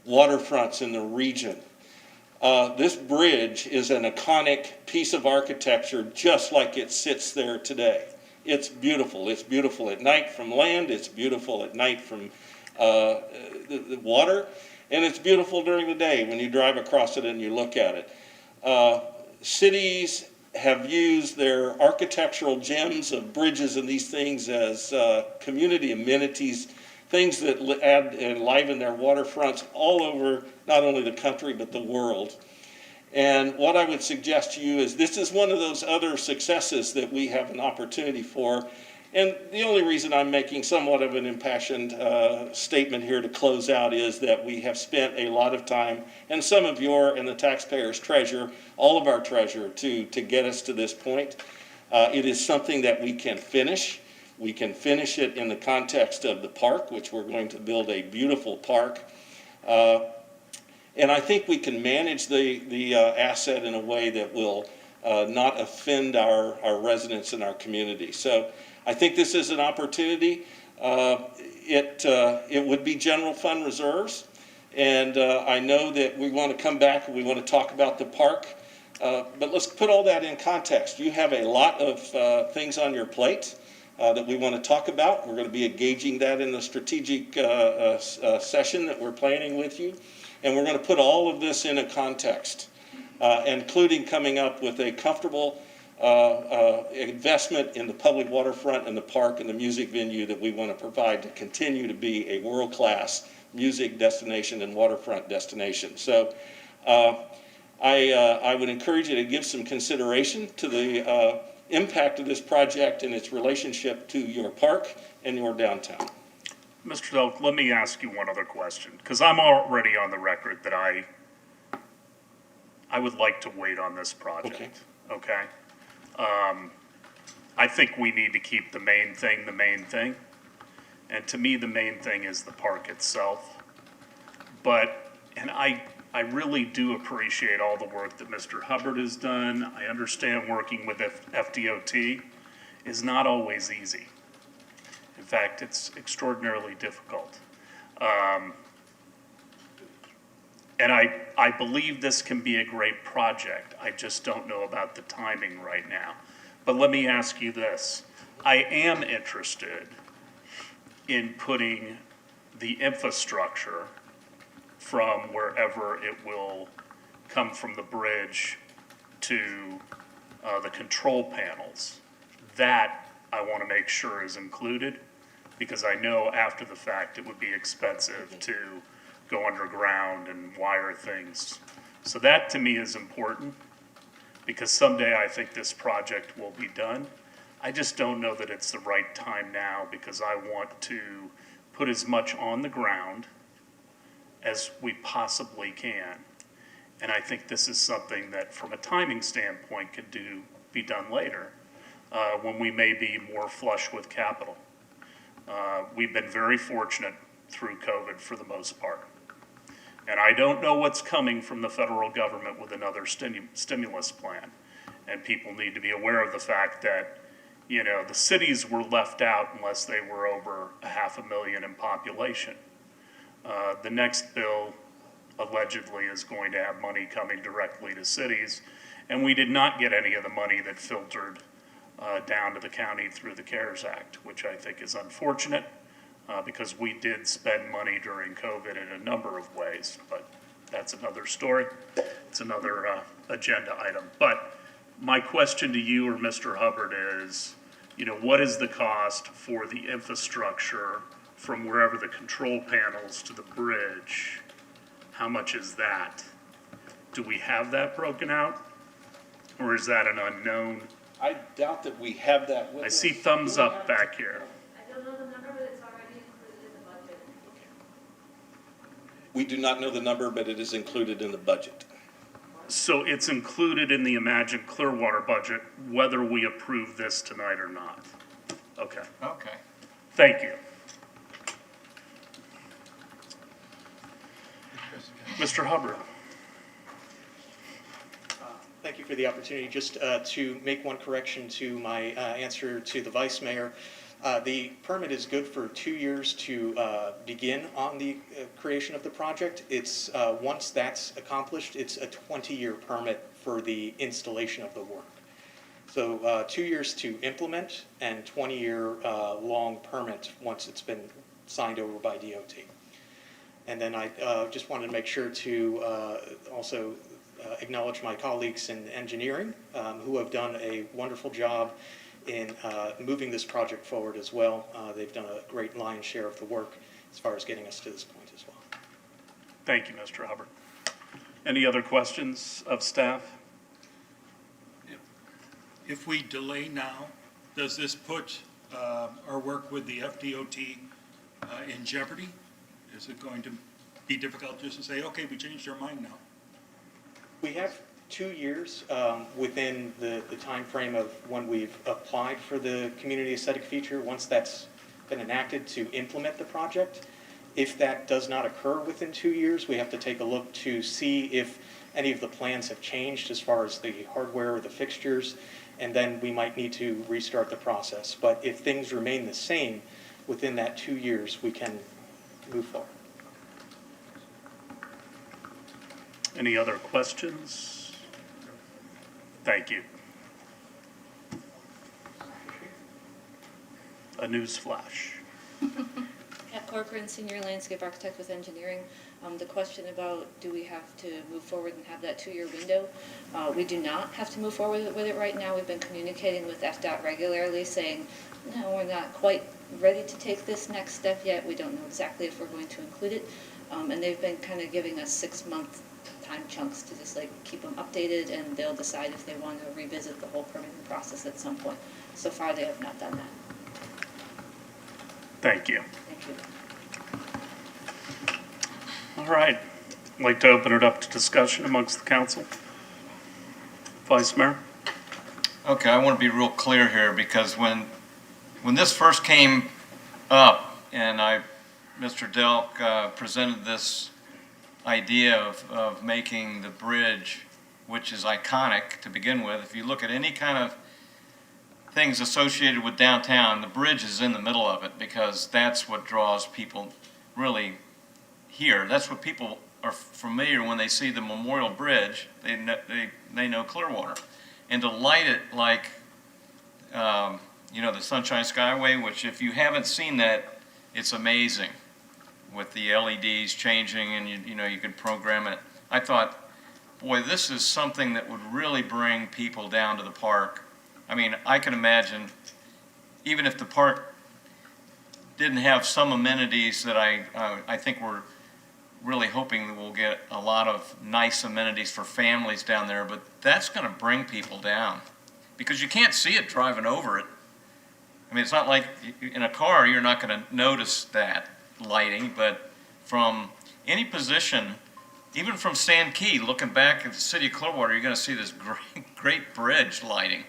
waterfronts in the region. This bridge is an iconic piece of architecture just like it sits there today. It's beautiful. It's beautiful at night from land. It's beautiful at night from the water. And it's beautiful during the day when you drive across it and you look at it. Cities have used their architectural gems of bridges and these things as community amenities, things that add and liven their waterfronts all over not only the country but the world. And what I would suggest to you is this is one of those other successes that we have an opportunity for. And the only reason I'm making somewhat of an impassioned statement here to close out is that we have spent a lot of time, and some of your and the taxpayers' treasure, all of our treasure, to get us to this point. It is something that we can finish. We can finish it in the context of the park, which we're going to build a beautiful park. And I think we can manage the asset in a way that will not offend our residents and our community. So I think this is an opportunity. It would be general fund reserves, and I know that we want to come back and we want to talk about the park, but let's put all that in context. You have a lot of things on your plate that we want to talk about. We're going to be engaging that in the strategic session that we're planning with you, and we're going to put all of this in a context, including coming up with a comfortable investment in the public waterfront and the park and the music venue that we want to provide to continue to be a world-class music destination and waterfront destination. So I would encourage you to give some consideration to the impact of this project and its relationship to your park and your downtown. Mr. Delk, let me ask you one other question, because I'm already on the record that I would like to wait on this project. Okay? I think we need to keep the main thing the main thing. And to me, the main thing is the park itself. And I really do appreciate all the work that Mr. Hubbard has done. I understand working with FDOT is not always easy. In fact, it's extraordinarily difficult. And I believe this can be a great project. I just don't know about the timing right now. But let me ask you this. I am interested in putting the infrastructure from wherever it will come from the bridge to the control panels. That I want to make sure is included. because I know after the fact it would be expensive to go underground and wire things. So that to me is important, because someday I think this project will be done. I just don't know that it's the right time now, because I want to put as much on the ground as we possibly can. And I think this is something that, from a timing standpoint, could be done later, when we may be more flush with capital. We've been very fortunate through COVID for the most part. And I don't know what's coming from the federal government with another stimulus plan. And people need to be aware of the fact that, you know, the cities were left out unless they were over 500,000 in population. The next bill allegedly is going to have money coming directly to cities, and we did not get any of the money that filtered down to the county through the CARES Act, which I think is unfortunate, because we did spend money during COVID in a number of ways, but that's another story. It's another agenda item. But my question to you or Mr. Hubbard is, you know, what is the cost for the infrastructure from wherever the control panels to the bridge? How much is that? Do we have that broken out? Or is that an unknown? I doubt that we have that with us. I see thumbs up back here. I don't know the number, but it's already included in the budget. We do not know the number, but it is included in the budget. So it's included in the Imagine Clearwater budget, whether we approve this tonight or not? Okay. Okay. Thank you. Mr. Hubbard. Thank you for the opportunity. Just to make one correction to my answer to the Vice Mayor. The permit is good for 2 years to begin on the creation of the project. It's once that's accomplished, it's a 20-year permit for the installation of the work. So 2 years to implement and 20-year long permit once it's been signed over by DOT. And then I just wanted to make sure to also acknowledge my colleagues in engineering who have done a wonderful job in moving this project forward as well. They've done a great lion's share of the work as far as getting us to this point as well. Thank you, Mr. Hubbard. Any other questions of staff? If we delay now, does this put our work with the FDOT in jeopardy? Is it going to be difficult just to say, okay, we changed our mind now? We have 2 years within the time frame of when we've applied for the community aesthetic feature, once that's been enacted, to implement the project. If that does not occur within 2 years, we have to take a look to see if any of the plans have changed as far as the hardware or the fixtures, and then we might need to restart the process. But if things remain the same within that 2 years, we can move forward. Any other questions? Thank you. A news flash. Pat Corcoran, Senior Landscape Architect with Engineering. The question about do we have to move forward and have that 2-year window? We do not have to move forward with it right now. We've been communicating with FDOT regularly saying, no, we're not quite ready to take this next step yet. We don't know exactly if we're going to include it. And they've been kind of giving us 6-month time chunks to just like keep them updated, and they'll decide if they want to revisit the whole permitting process at some point. So far, they have not done that. Thank you. Thank you. All right. I'd like to open it up to discussion amongst the council. Vice Mayor? Okay, I want to be real clear here, because when this first came up and Mr. Delk presented this idea of making the bridge, which is iconic to begin with. If you look at any kind of things associated with downtown, the bridge is in the middle of it, because that's what draws people really here. That's what people are familiar when they see the Memorial Bridge. They know Clearwater. And to light it like, the Sunshine Skyway, which if you haven't seen that, it's amazing, with the LEDs changing, and you could program it. I thought, boy, this is something that would really bring people down to the park. I mean, I can imagine, even if the park didn't have some amenities that I think we're really hoping that we'll get a lot of nice amenities for families down there, but that's going to bring people down because you can't see it driving over it. I mean, it's not like in a car you're not going to notice that lighting, but from any position, even from Sand Key, looking back at the city of Clearwater, you're going to see this great bridge lighting.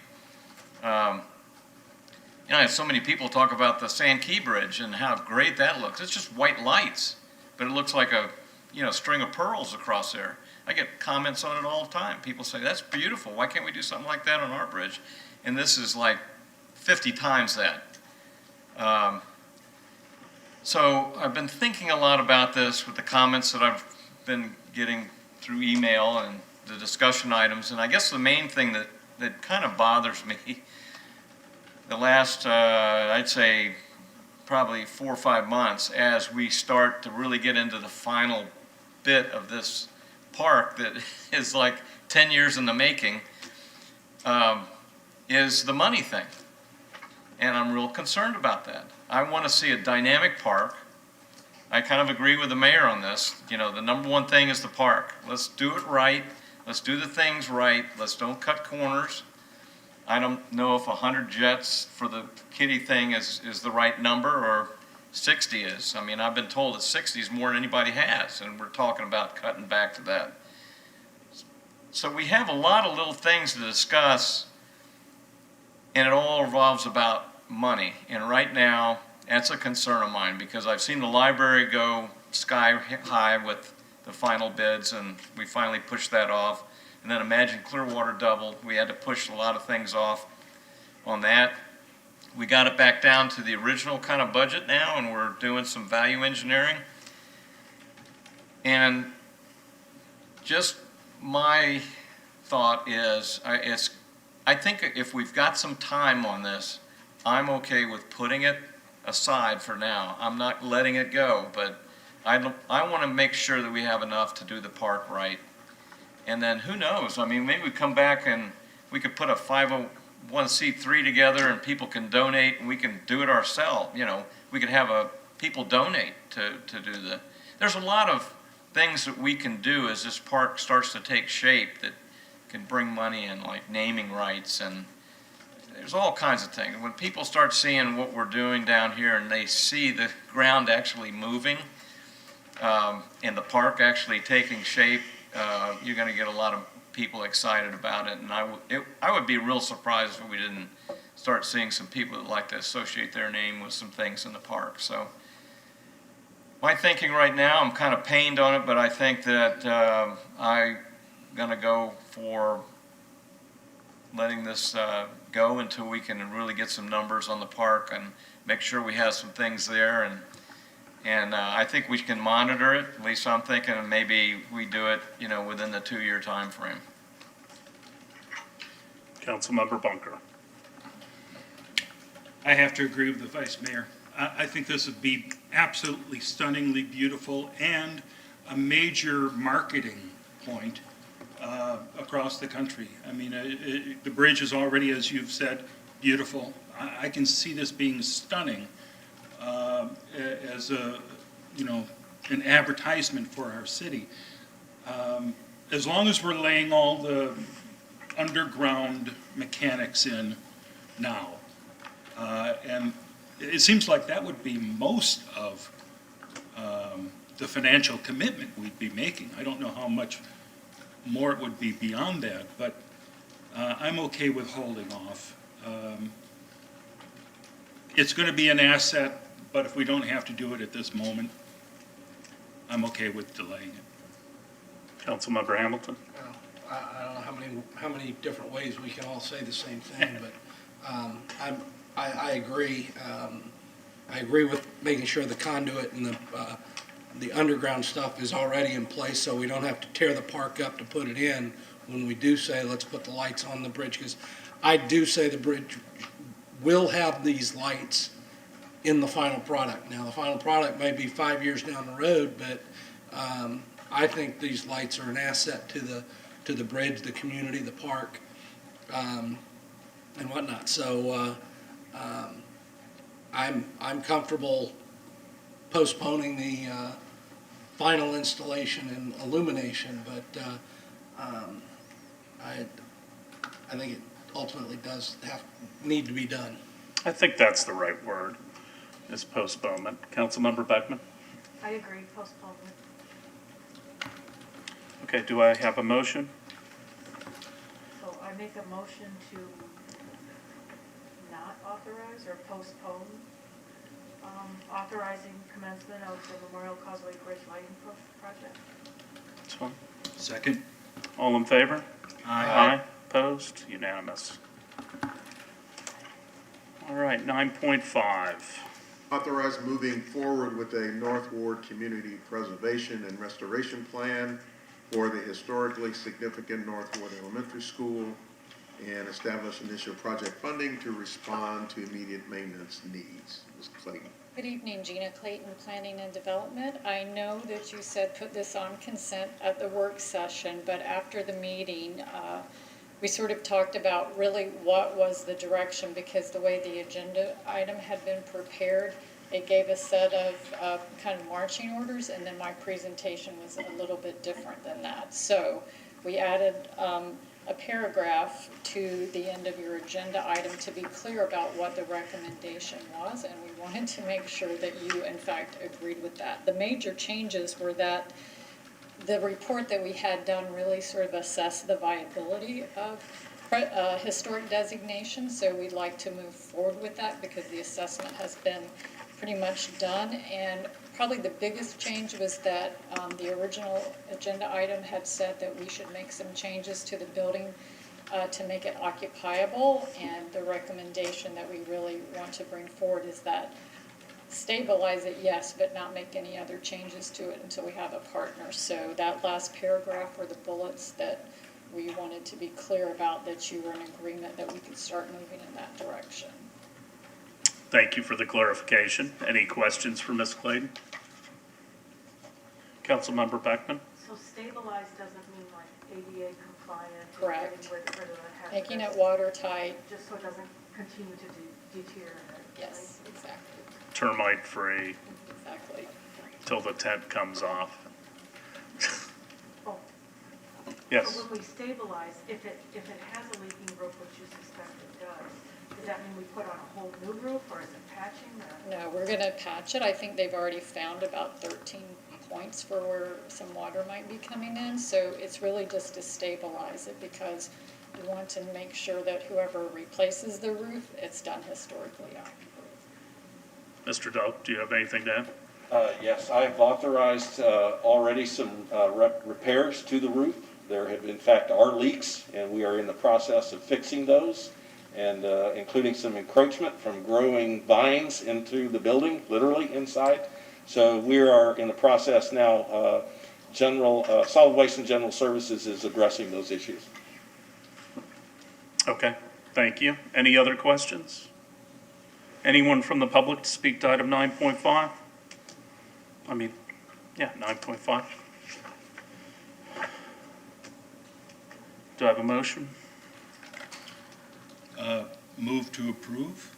You know, I have so many people talk about the Sand Key Bridge and how great that looks. It's just white lights, but it looks like a string of pearls across there. I get comments on it all the time. People say, that's beautiful. Why can't we do something like that on our bridge? And this is like 50 times that. So I've been thinking a lot about this with the comments that I've been getting through email and the discussion items. And I guess the main thing that kind of bothers me the last, I'd say, probably 4 or 5 months as we start to really get into the final bit of this park that is like 10 years in the making, is the money thing. And I'm real concerned about that. I want to see a dynamic park. I kind of agree with the mayor on this. You know, the number one thing is the park. Let's do it right. Let's do the things right. Let's don't cut corners. I don't know if 100 jets for the kiddie thing is the right number or 60 is. I mean, I've been told that 60 is more than anybody has, and we're talking about cutting back to that. So we have a lot of little things to discuss, and it all revolves about money. And right now, that's a concern of mine because I've seen the library go sky high with the final bids, and we finally pushed that off. And then imagine Clearwater doubled. We had to push a lot of things off on that. We got it back down to the original kind of budget now, and we're doing some value engineering. And just my thought is, I think if we've got some time on this, I'm okay with putting it aside for now. I'm not letting it go, but I want to make sure that we have enough to do the park right. And then who knows? I mean, maybe we come back and we could put a 501c3 together and people can donate and we can do it ourselves. You know, we could have people donate to do the. There's a lot of things that we can do as this park starts to take shape that can bring money in, like naming rights, and there's all kinds of things. When people start seeing what we're doing down here and they see the ground actually moving and the park actually taking shape, you're going to get a lot of people excited about it. And I would be real surprised if we didn't start seeing some people that like to associate their name with some things in the park. So my thinking right now, I'm kind of pained on it, but I think that I'm going to go for letting this go until we can really get some numbers on the park and make sure we have some things there. And I think we can monitor it. At least I'm thinking maybe we do it, within the 2-year time frame. Councilmember Bunker. I have to agree with the vice mayor. I think this would be absolutely stunningly beautiful and a major marketing point across the country. I mean, the bridge is already, as you've said, beautiful. I can see this being stunning as an advertisement for our city. As long as we're laying all the underground mechanics in now, and it seems like that would be most of the financial commitment we'd be making. I don't know how much more it would be beyond that, but I'm okay with holding off. It's going to be an asset, but if we don't have to do it at this moment, I'm okay with delaying it. Councilmember Hamilton. I don't know how many different ways we can all say the same thing, but I agree. I agree with making sure the conduit and the underground stuff is already in place, so we don't have to tear the park up to put it in when we do say let's put the lights on the bridge, because I do say the bridge will have these lights in the final product. Now, the final product may be 5 years down the road, but I think these lights are an asset to the bridge, the community, the park, and whatnot. So I'm comfortable postponing the final installation and illumination, but I think it ultimately does need to be done. I think that's the right word, is postponement. Councilmember Beckman? I agree, postponement. Okay, do I have a motion? So I make a motion to not authorize or postpone authorizing commencement of the Memorial Causeway Bridge lighting project. That's fine. Second. All in favor? Aye. Opposed? Unanimous. All right, 9.5. Authorize moving forward with a North Ward Community Preservation and Restoration Plan for the historically significant North Ward Elementary School and establish initial project funding to respond to immediate maintenance needs. Ms. Clayton. Good evening, Gina Clayton, Planning and Development. I know that you said put this on consent at the work session, but after the meeting, we sort of talked about really what was the direction, because the way the agenda item had been prepared, it gave a set of kind of marching orders, and then my presentation was a little bit different than that. So we added a paragraph to the end of your agenda item to be clear about what the recommendation was, and we wanted to make sure that you, in fact, agreed with that. The major changes were that the report that we had done really sort of assessed the viability of historic designation, so we'd like to move forward with that because the assessment has been pretty much done. And probably the biggest change was that the original agenda item had said that we should make some changes to the building to make it occupiable, and the recommendation that we really want to bring forward is that stabilize it, yes, but not make any other changes to it until we have a partner. So that last paragraph were the bullets that we wanted to be clear about, that you were in agreement that we could start moving in that direction. Thank you for the clarification. Any questions for Ms. Clayton? Councilmember Beckman? So stabilize doesn't mean like ADA compliant. Correct. Getting rid of the hazardous, Making it watertight. just so it doesn't continue to deteriorate. Yes, exactly. Termite free Exactly. till the tent comes off. Oh. Yes. So when we stabilize, if it has a leaking roof, which you suspect it does that mean we put on a whole new roof, or is it patching? No, we're gonna patch it. I think they've already found about 13 points for where some water might be coming in, so it's really just to stabilize it, because we want to make sure that whoever replaces the roof, it's done historically accurate. Mr. Doak, do you have anything to add? Yes, I have authorized already some repairs to the roof. There have, in fact, are leaks, and we are in the process of fixing those, and including some encroachment from growing vines into the building, literally inside. So we are in the process now. Solid Waste and General Services is addressing those issues. Okay, thank you. Any other questions? Anyone from the public to speak to item 9.5? 9.5. Do I have a motion? Move to approve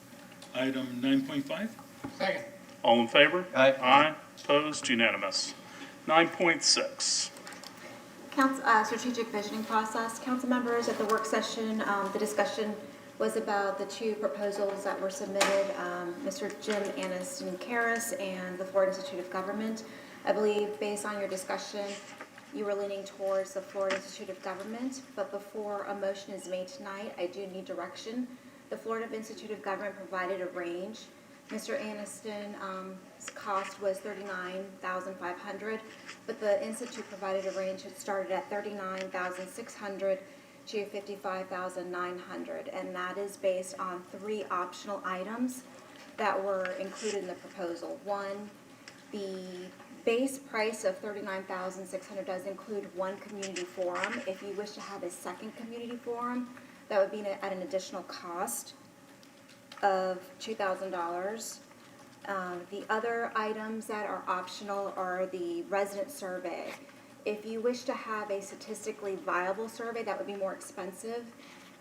item 9.5. Second. All in favor? Aye. Aye. Opposed? Unanimous. 9.6. Strategic visioning process. Council members, at the work session, the discussion was about the two proposals that were submitted, Mr. Jim Aniston-Karras and the Florida Institute of Government. I believe based on your discussion, you were leaning towards the Florida Institute of Government, but before a motion is made tonight, I do need direction. The Florida Institute of Government provided a range. Mr. Aniston's cost was $39,500, but the Institute provided a range that started at $39,600 to $55,900, and that is based on 3 optional items that were included in the proposal. One, the base price of $39,600 does include 1 community forum. If you wish to have a second community forum, that would be at an additional cost of $2,000. The other items that are optional are the resident survey. If you wish to have a statistically viable survey, that would be more expensive,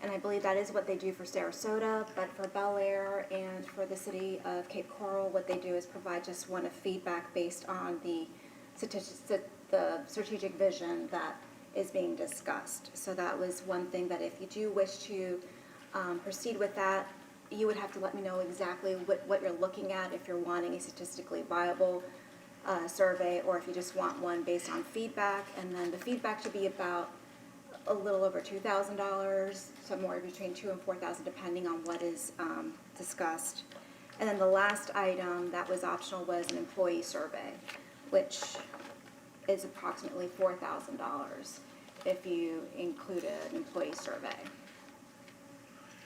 And I believe that is what they do for Sarasota, but for Bel Air and for the city of Cape Coral, what they do is provide just one of feedback based on the strategic vision that is being discussed. So that was one thing that if you do wish to proceed with that, you would have to let me know exactly what you're looking at, if you're wanting a statistically viable survey, or if you just want one based on feedback. And then the feedback should be about a little over $2,000, somewhere between $2,000 and $4,000, depending on what is discussed. And then the last item that was optional was an employee survey, which is approximately $4,000 if you include an employee survey.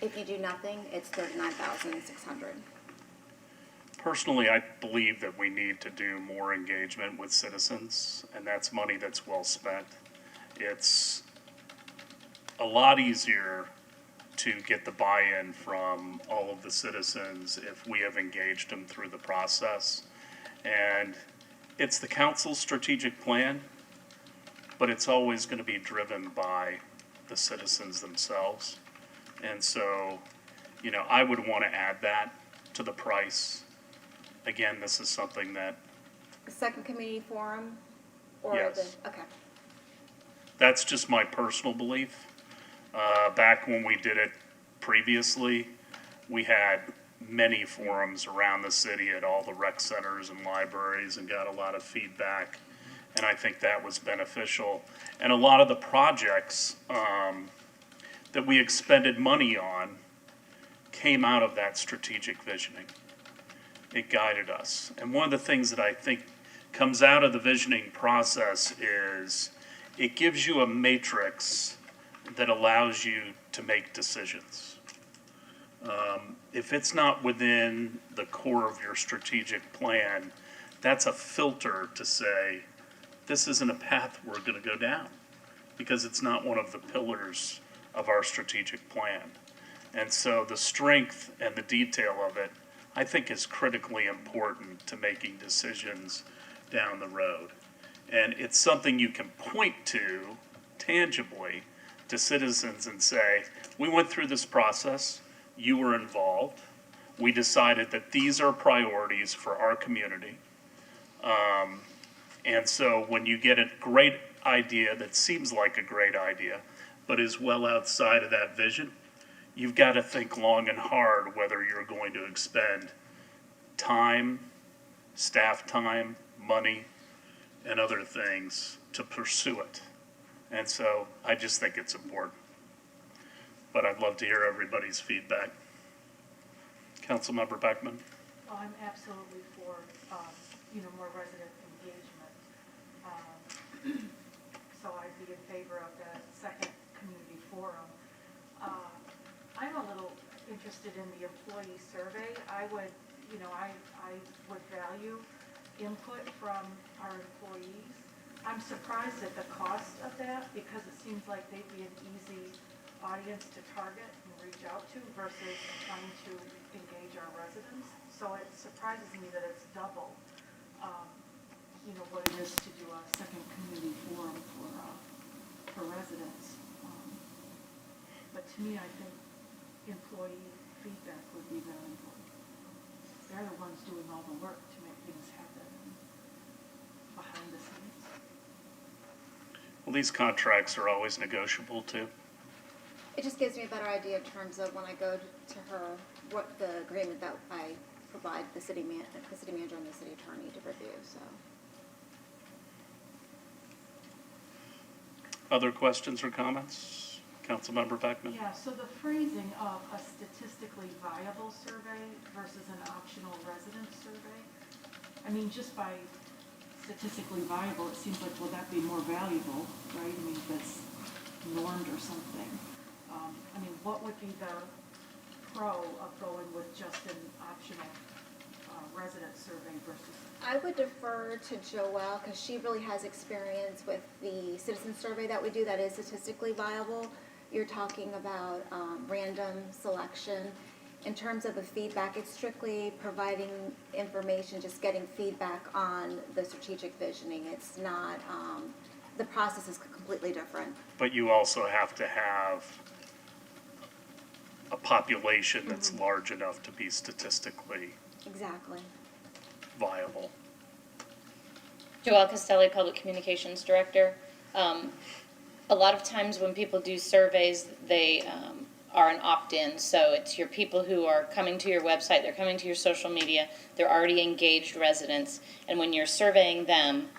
If you do nothing, it's $39,600. Personally, I believe that we need to do more engagement with citizens, and that's money that's well spent. It's a lot easier to get the buy-in from all of the citizens if we have engaged them through the process. And it's the council's strategic plan, but it's always going to be driven by the citizens themselves. And so, you know, I would want to add that to the price. Again, this is something that, The second community forum, or Yes. okay. that's just my personal belief. Back when we did it previously, we had many forums around the city at all the rec centers and libraries and got a lot of feedback. And I think that was beneficial. And a lot of the projects that we expended money on came out of that strategic visioning. It guided us. And one of the things that I think comes out of the visioning process is it gives you a matrix that allows you to make decisions. If it's not within the core of your strategic plan, that's a filter to say, this isn't a path we're going to go down, because it's not one of the pillars of our strategic plan. And so the strength and the detail of it, I think, is critically important to making decisions down the road. And it's something you can point to tangibly to citizens and say, we went through this process, you were involved, we decided that these are priorities for our community. And so when you get a great idea that seems like a great idea, but is well outside of that vision, you've got to think long and hard whether you're going to expend time, staff time, money, and other things to pursue it. And so I just think it's important. But I'd love to hear everybody's feedback. Councilmember Beckman? Well, I'm absolutely for, more resident engagement. So I'd be in favor of the second community forum. I'm a little interested in the employee survey. I would value input from our employees. I'm surprised at the cost of that, because it seems like they'd be an easy audience to target and reach out to versus trying to engage our residents. So it surprises me that it's double, what it is to do a second community forum for residents. But to me, I think employee feedback would be very important. They're the ones doing all the work to make things happen behind the scenes. Well, these contracts are always negotiable too. It just gives me a better idea in terms of when I go to her, what the agreement that I provide the city manager and the city attorney to review, so. Other questions or comments? Councilmember Beckman? Yeah, so the phrasing of a statistically viable survey versus an optional resident survey, I mean, just by statistically viable, it seems like, will that be more valuable, right? I mean, that's normed or something. What would be the pro of going with just an optional resident survey versus? I would defer to Joelle, because she really has experience with the citizen survey that we do that is statistically viable. You're talking about random selection. In terms of the feedback, it's strictly providing information, just getting feedback on the strategic visioning. It's not, the process is completely different. But you also have to have a population that's large enough to be statistically Exactly. viable. Joelle Castelli, Public Communications Director. A lot of times when people do surveys, they are an opt-in. So it's your people who are coming to your website, they're coming to your social media, they're already engaged residents. And when you're surveying them,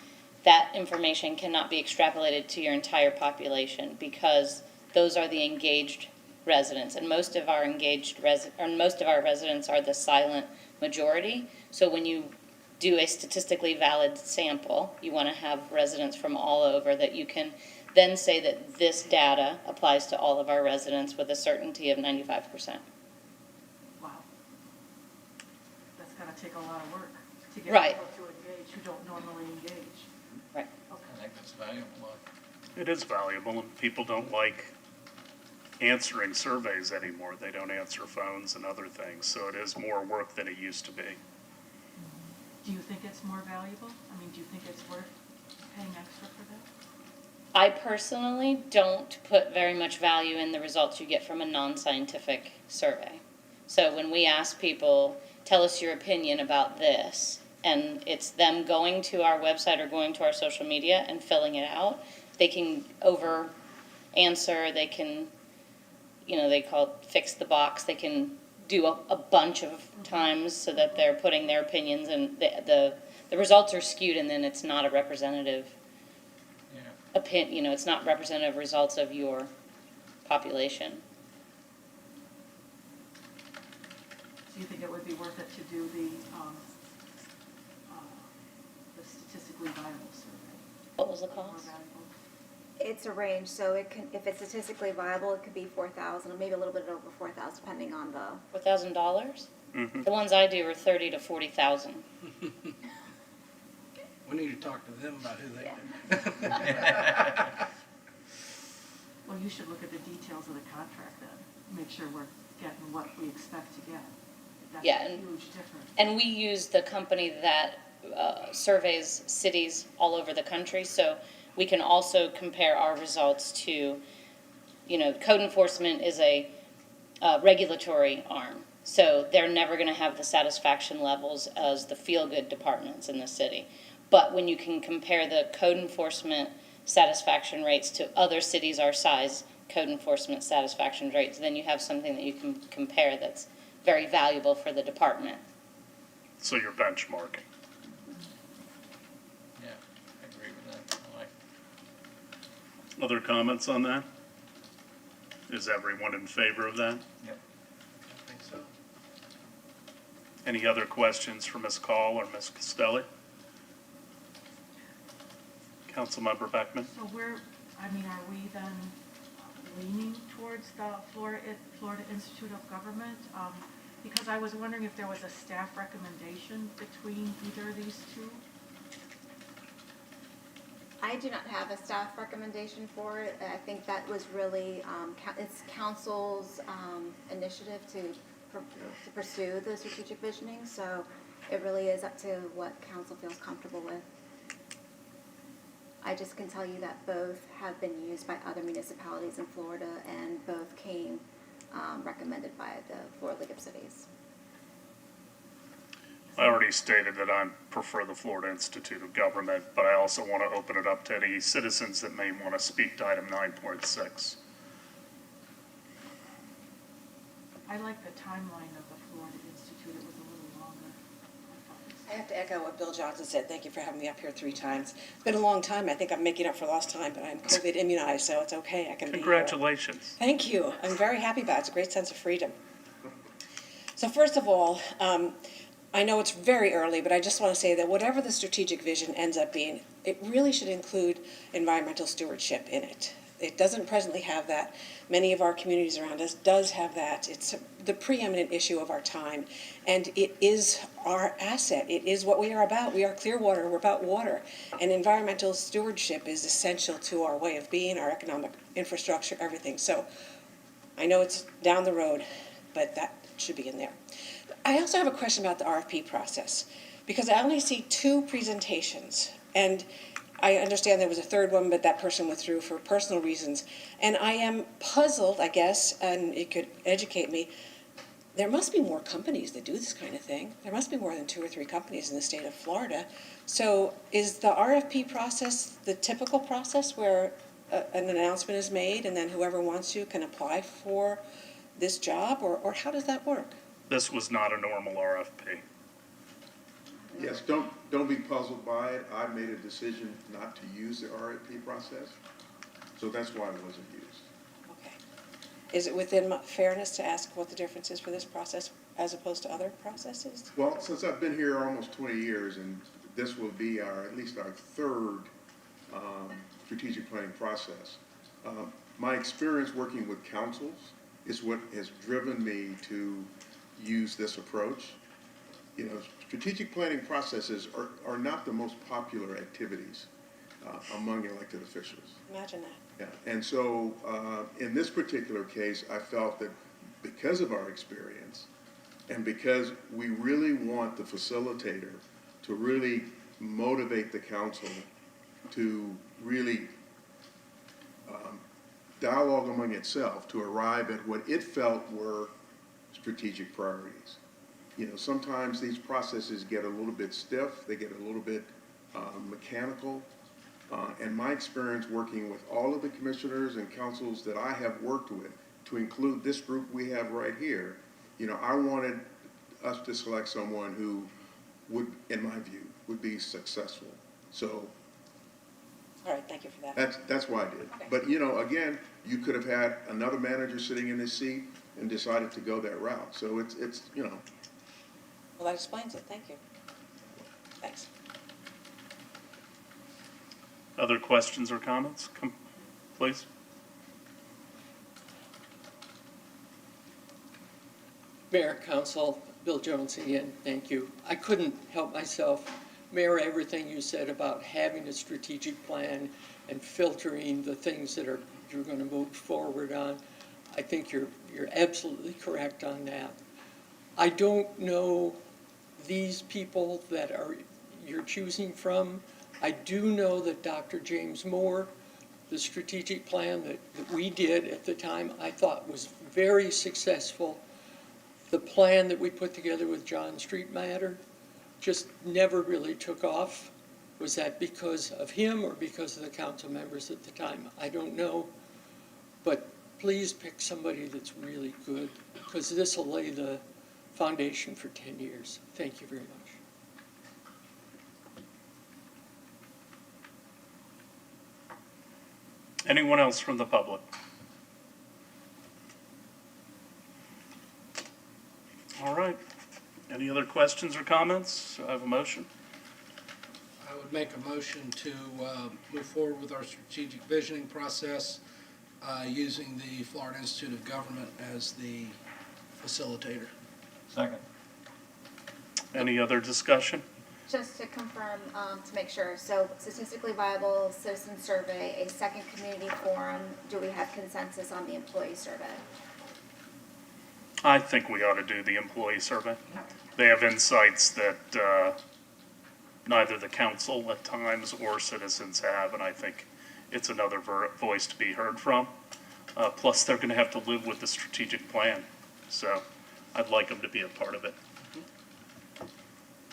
that information cannot be extrapolated to your entire population because those are the engaged residents. And most of our most of our residents are the silent majority. So when you do a statistically valid sample, you want to have residents from all over that you can then say that this data applies to all of our residents with a certainty of 95%. Wow. That's gonna take a lot of work to get Right. people to engage who don't normally engage. Right. I think that's valuable. It is valuable, and people don't like answering surveys anymore. They don't answer phones and other things, so it is more work than it used to be. Do you think it's more valuable? I mean, do you think it's worth paying extra for that? I personally don't put very much value in the results you get from a non-scientific survey. So when we ask people, tell us your opinion about this, and it's them going to our website or going to our social media and filling it out, they can over answer, they can, they call it fix the box, they can do a bunch of times so that they're putting their opinions, and the results are skewed, and then it's not a representative it's not representative results of your population. Do you think it would be worth it to do the statistically viable survey? What was the cost? It's a range, so it can, if it's statistically viable, it could be 4,000, or maybe a little bit over 4,000, depending on the. $4,000? Mm-hmm. The ones I do are 30 to 40,000. We need to talk to them about who they Well, you should look at the details of the contract then, make sure we're getting what we expect to get. That's Yeah, a and- huge difference. And we use the company that surveys cities all over the country, so we can also compare our results to, code enforcement is a regulatory arm. So they're never going to have the satisfaction levels as the feel-good departments in the city. But when you can compare the code enforcement satisfaction rates to other cities our size code enforcement satisfaction rates, then you have something that you can compare that's very valuable for the department. So you're benchmarking. Yeah, I agree with that. I like Other comments on that? Is everyone in favor of that? Yep. I think so. Any other questions for Ms. Call or Ms. Castelli? Councilmember Beckman? So are we then leaning towards the Florida Institute of Government? Because I was wondering if there was a staff recommendation between either of these two? I do not have a staff recommendation for it. I think that was really, it's council's initiative to pursue the strategic visioning, so it really is up to what council feels comfortable with. I just can tell you that both have been used by other municipalities in Florida, and both came recommended by the Florida League of Cities. I already stated that I prefer the Florida Institute of Government, but I also want to open it up to any citizens that may want to speak to item 9.6. I like the timeline of the Florida Institute, it was a little longer. I have to echo what Bill Johnson said. Thank you for having me up here 3 times. It's been a long time. I think I'm making up for lost time, but I'm COVID immunized, so it's okay. I can be here. Congratulations. Thank you. I'm very happy about it. It's a great sense of freedom. So first of all, I know it's very early, but I just want to say that whatever the strategic vision ends up being, it really should include environmental stewardship in it. It doesn't presently have that. Many of our communities around us does have that. It's the preeminent issue of our time, and it is our asset. It is what we are about. We are Clearwater. We're about water, and environmental stewardship is essential to our way of being, our economic infrastructure, everything. So I know it's down the road, but that should be in there. I also have a question about the RFP process, because I only see 2 presentations, and I understand there was a third one, but that person withdrew for personal reasons. And I am puzzled, I guess, and it could educate me. There must be more companies that do this kind of thing. There must be more than 2 or 3 companies in the state of Florida. So is the RFP process the typical process where an announcement is made and then whoever wants to can apply for this job, or how does that work? This was not a normal RFP. Yes, don't be puzzled by it. I made a decision not to use the RFP process, so that's why it wasn't used. Okay. Is it within fairness to ask what the difference is for this process as opposed to other processes? Well, since I've been here almost 20 years, and this will be at least our third strategic planning process, my experience working with councils is what has driven me to use this approach. You know, strategic planning processes are not the most popular activities among elected officials. Imagine that. Yeah, and so in this particular case, I felt that because of our experience and because we really want the facilitator to really motivate the council to really dialogue among itself to arrive at what it felt were strategic priorities. You know, sometimes these processes get a little bit stiff, they get a little bit mechanical. And my experience working with all of the commissioners and councils that I have worked with, to include this group we have right here, you know, I wanted us to select someone who would, in my view, would be successful. So All right, thank you for that. that's why I did. Okay. But, you know, again, you could have had another manager sitting in his seat and decided to go that route. So it's you know. Well, that explains it. Thank you. Thanks. Other questions or comments? Come, please. Mayor, Council, Bill Jones again, thank you. I couldn't help myself. Mayor, everything you said about having a strategic plan and filtering the things that you're going to move forward on, I think you're absolutely correct on that. I don't know these people that you're choosing from. I do know that Dr. James Moore, the strategic plan that we did at the time, I thought was very successful. The plan that we put together with John Street Matter just never really took off. Was that because of him or because of the council members at the time? I don't know. But please pick somebody that's really good, because this will lay the foundation for 10 years. Thank you very much. Anyone else from the public? All right. Any other questions or comments? I have a motion. I would make a motion to move forward with our strategic visioning process using the Florida Institute of Government as the facilitator. Second. Any other discussion? Just to confirm, to make sure, so statistically viable citizen survey, a second community forum, do we have consensus on the employee survey? I think we ought to do the employee survey. They have insights that neither the council at times or citizens have, and I think it's another voice to be heard from. Plus, they're going to have to live with the strategic plan, so I'd like them to be a part of it.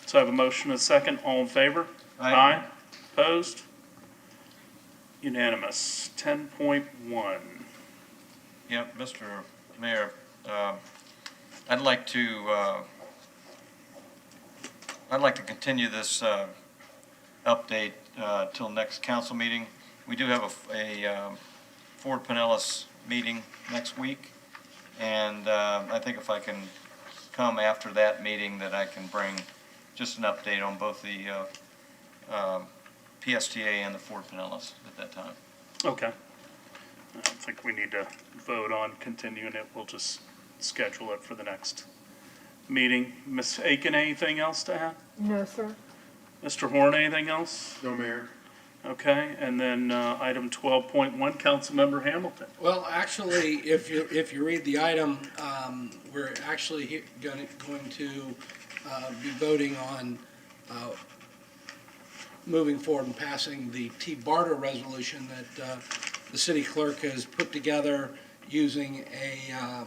So I have a motion and a second. All in favor? Aye. Opposed? Unanimous. 10.1. Yep, Mr. Mayor, I'd like to continue this update till next council meeting. We do have a Fort Pinellas meeting next week, and I think if I can come after that meeting, that I can bring just an update on both the PSTA and the Fort Pinellas at that time. Okay. I don't think we need to vote on continuing it. We'll just schedule it for the next meeting. Ms. Aiken, anything else to add? No, sir. Mr. Horn, anything else? No, Mayor. Okay, and then item 12.1, Councilmember Hamilton. Well, actually, if you read the item, we're actually going to be voting on moving forward and passing the T-Barter resolution that the city clerk has put together using a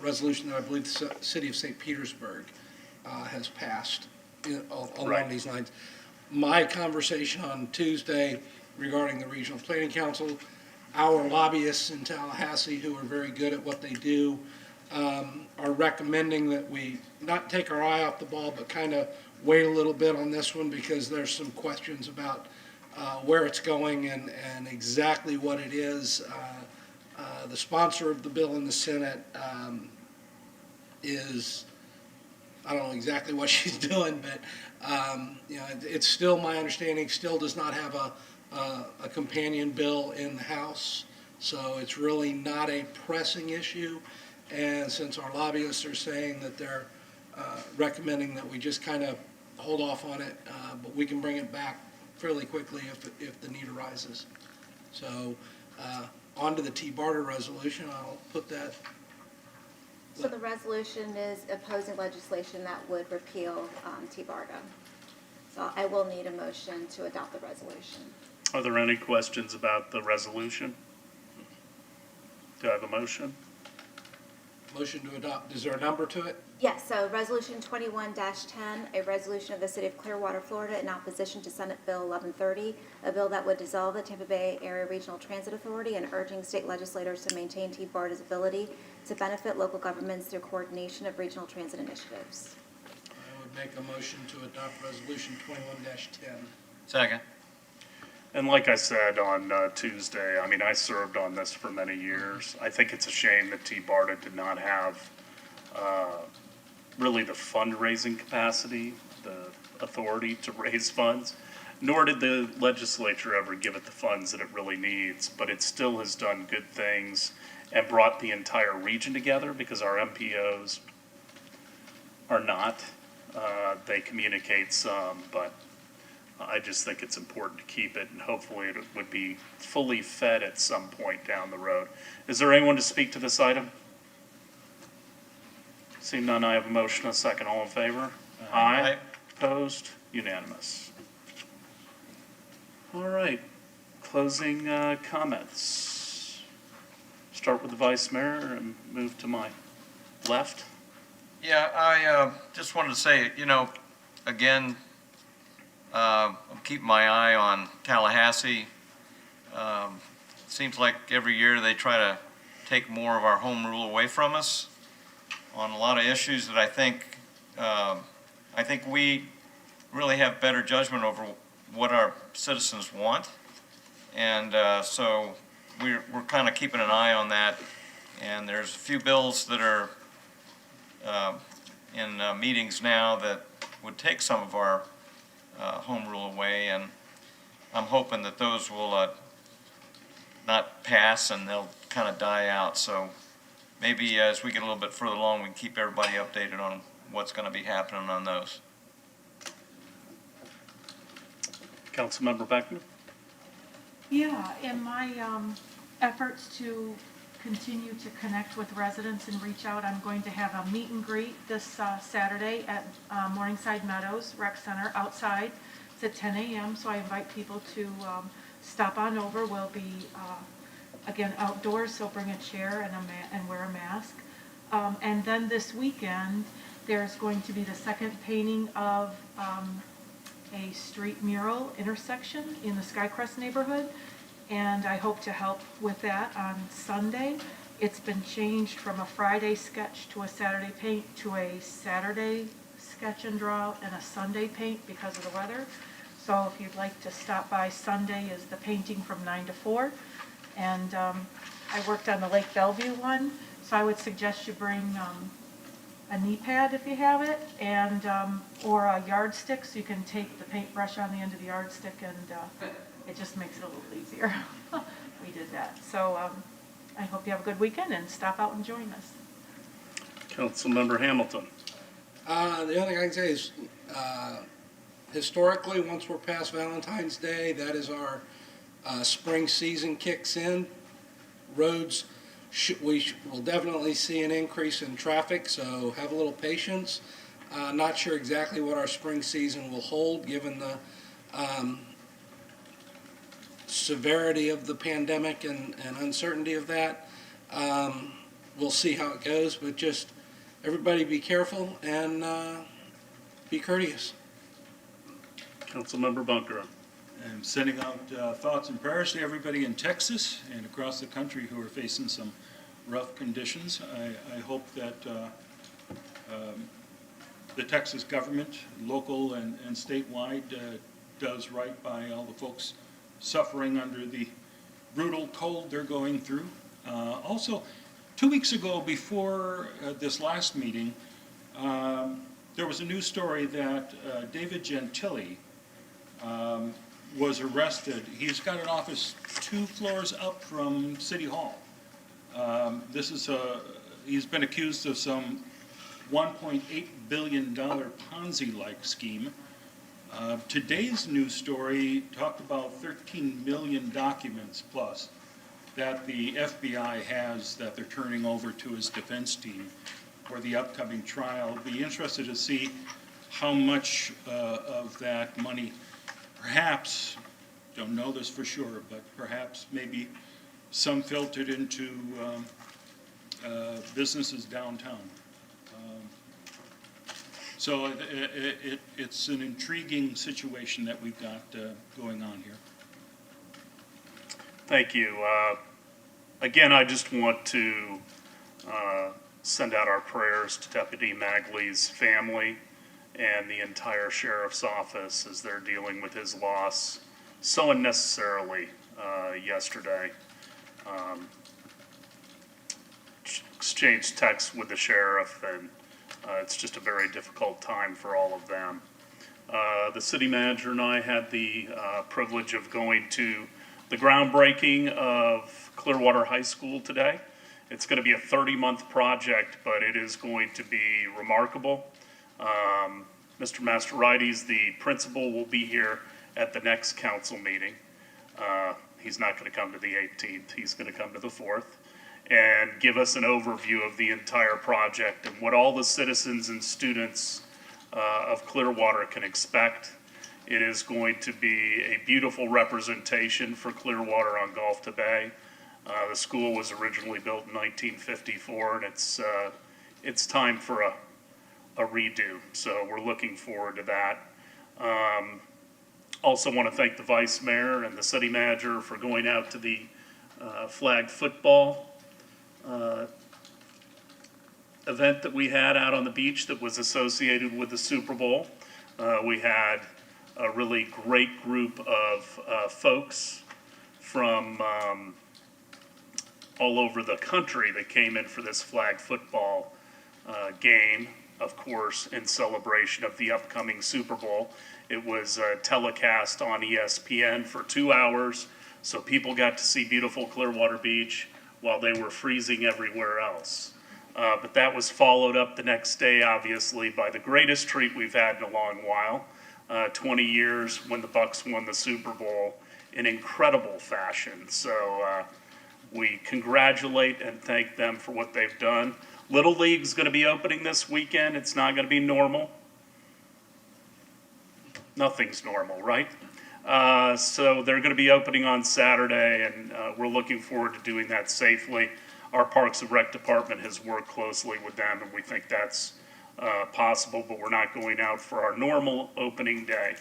resolution that I believe the city of St. Petersburg has passed along these lines. My conversation on Tuesday regarding the Regional Planning Council, our lobbyists in Tallahassee, who are very good at what they do, are recommending that we not take our eye off the ball, but kind of wait a little bit on this one, because there's some questions about where it's going and exactly what it is. The sponsor of the bill in the Senate is, I don't know exactly what she's doing, but it's still my understanding, still does not have a companion bill in the House. So it's really not a pressing issue. And since our lobbyists are saying that they're recommending that we just kind of hold off on it, but we can bring it back fairly quickly if the need arises. So on to the T-Barter resolution. I'll put that. So the resolution is opposing legislation that would repeal T-Barter. So I will need a motion to adopt the resolution. Are there any questions about the resolution? Do I have a motion? Motion to adopt. Is there a number to it? Yes, so Resolution 21-10, a resolution of the City of Clearwater, Florida, in opposition to Senate Bill 1130, a bill that would dissolve the Tampa Bay Area Regional Transit Authority, and urging state legislators to maintain T-Barter's ability to benefit local governments through coordination of regional transit initiatives. I would make a motion to adopt Resolution 21-10. Second. And like I said on Tuesday, I mean, I served on this for many years. I think it's a shame that T-Barter did not have really the fundraising capacity, the authority to raise funds, nor did the legislature ever give it the funds that it really needs. But it still has done good things and brought the entire region together, because our MPOs are not. They communicate some, but I just think it's important to keep it, and hopefully it would be fully fed at some point down the road. Is there anyone to speak to this item? Seeing none, I have a motion, a second. All in favor? Aye. Opposed? Unanimous. All right. Closing comments. Start with the Vice Mayor and move to my left. Yeah, I just wanted to say, again, I'm keeping my eye on Tallahassee. Seems like every year they try to take more of our home rule away from us on a lot of issues that I think we really have better judgment over what our citizens want. And so we're kind of keeping an eye on that. And there's a few bills that are in meetings now that would take some of our home rule away, and I'm hoping that those will not pass and they'll kind of die out. So maybe as we get a little bit further along, we can keep everybody updated on what's going to be happening on those. Councilmember Beckman? Yeah, in my efforts to continue to connect with residents and reach out, I'm going to have a meet and greet this Saturday at Morningside Meadows Rec Center outside. It's at 10 a.m., so I invite people to stop on over. We'll be, again, outdoors, so bring a chair and wear a mask. And then this weekend, there's going to be the second painting of a street mural intersection in the Skycrest neighborhood, and I hope to help with that on Sunday. It's been changed from a Friday sketch to a Saturday paint to a Saturday sketch and draw and a Sunday paint because of the weather. So if you'd like to stop by, Sunday is the painting from 9 to 4. And I worked on the Lake Bellevue one, so I would suggest you bring a knee pad if you have it, and or a yardstick, so you can take the paintbrush on the end of the yardstick, and it just makes it a little easier. We did that. So I hope you have a good weekend and stop out and join us. Councilmember Hamilton. The only thing I can say is, historically, once we're past Valentine's Day, that is our spring season kicks in. Roads, we will definitely see an increase in traffic, so have a little patience. Not sure exactly what our spring season will hold, given the severity of the pandemic and uncertainty of that. We'll see how it goes, but just everybody be careful and be courteous. Councilmember Bunker. I'm sending out thoughts and prayers to everybody in Texas and across the country who are facing some rough conditions. I hope that the Texas government, local and statewide, does right by all the folks suffering under the brutal cold they're going through. Also, 2 weeks ago, before this last meeting, there was a news story that David Gentili was arrested. He's got an office 2 floors up from City Hall. He's been accused of some $1.8 billion Ponzi-like scheme. Today's news story talked about 13 million documents plus that the FBI has that they're turning over to his defense team for the upcoming trial. Be interested to see how much of that money, perhaps, don't know this for sure, but perhaps maybe some filtered into businesses downtown. So it's an intriguing situation that we've got going on here. Thank you. Again, I just want to send out our prayers to Deputy Magley's family and the entire sheriff's office as they're dealing with his loss so unnecessarily yesterday. Exchanged texts with the sheriff, and it's just a very difficult time for all of them. The city manager and I had the privilege of going to the groundbreaking of Clearwater High School today. It's going to be a 30-month project, but it is going to be remarkable. Mr. Masterides, the principal, will be here at the next council meeting. He's not going to come to the 18th. He's going to come to the 4th and give us an overview of the entire project and what all the citizens and students of Clearwater can expect. It is going to be a beautiful representation for Clearwater on Gulf to Bay. The school was originally built in 1954, and it's time for a redo. So we're looking forward to that. Also want to thank the vice mayor and the city manager for going out to the flag football event that we had out on the beach that was associated with the Super Bowl. We had a really great group of folks from all over the country that came in for this flag football game, of course, in celebration of the upcoming Super Bowl. It was telecast on ESPN for 2 hours, so people got to see beautiful Clearwater Beach while they were freezing everywhere else. But that was followed up the next day, obviously, by the greatest treat we've had in a long while. 20 years when the Bucks won the Super Bowl in incredible fashion. So we congratulate and thank them for what they've done. Little League's going to be opening this weekend. It's not going to be normal. Nothing's normal, right? So they're going to be opening on Saturday, and we're looking forward to doing that safely. Our Parks and Rec department has worked closely with them, and we think that's possible, but we're not going out for our normal opening day.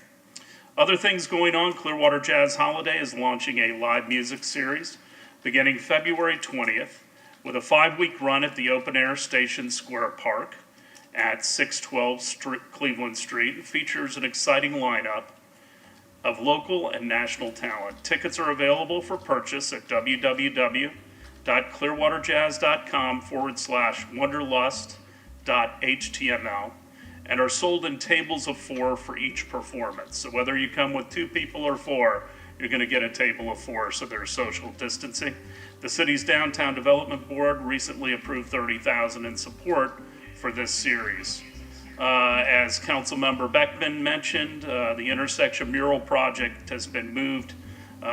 Other things going on, Clearwater Jazz Holiday is launching a live music series beginning February 20th with a 5-week run at the Open Air Station Square Park at 612 Cleveland Street. It features an exciting lineup of local and national talent. Tickets are available for purchase at www.clearwaterjazz.com/wanderlust.html and are sold in tables of 4 for each performance. So whether you come with 2 people or 4, you're going to get a table of 4, so there's social distancing. The city's Downtown Development Board recently approved $30,000 in support for this series. As Councilmember Beckman mentioned, the intersection mural project has been moved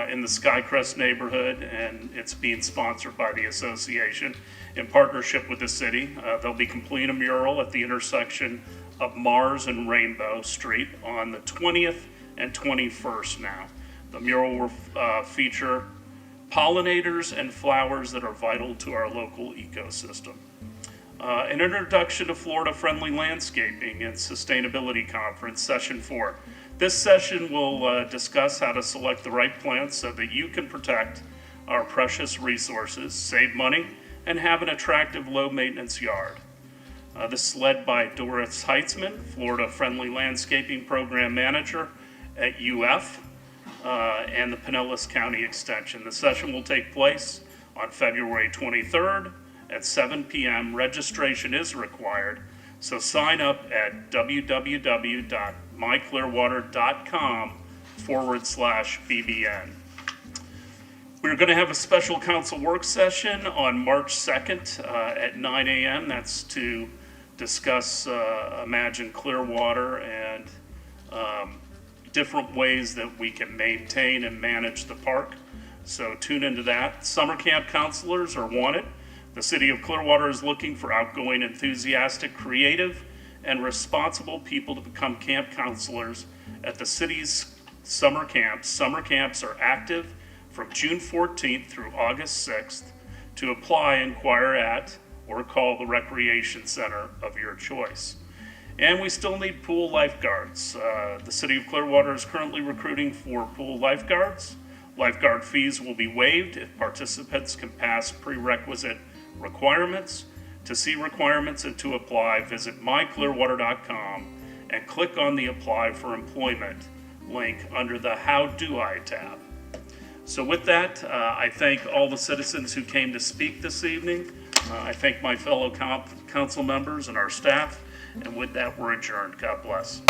in the Skycrest neighborhood, and it's being sponsored by the association in partnership with the city. They'll be completing a mural at the intersection of Mars and Rainbow Street on the 20th and 21st now. The mural will feature pollinators and flowers that are vital to our local ecosystem. An introduction to Florida-friendly landscaping and sustainability conference, session 4. This session will discuss how to select the right plants so that you can protect our precious resources, save money, and have an attractive low-maintenance yard. This is led by Doris Heitzman, Florida Friendly Landscaping Program Manager at UF and the Pinellas County Extension. The session will take place on February 23rd at 7 p.m. Registration is required, so sign up at www.myclearwater.com/BBN. We're going to have a special council work session on March 2nd at 9 a.m. That's to discuss Imagine Clearwater and different ways that we can maintain and manage the park. So tune into that. Summer camp counselors are wanted. The City of Clearwater is looking for outgoing, enthusiastic, creative, and responsible people to become camp counselors at the city's summer camps. Summer camps are active from June 14th through August 6th. To apply, inquire at or call the recreation center of your choice. And we still need pool lifeguards. The City of Clearwater is currently recruiting for pool lifeguards. Lifeguard fees will be waived if participants can pass prerequisite requirements. To see requirements and to apply, visit myclearwater.com and click on the Apply for Employment link under the How Do I tab. So with that, I thank all the citizens who came to speak this evening. I thank my fellow council members and our staff. And with that, we're adjourned. God bless.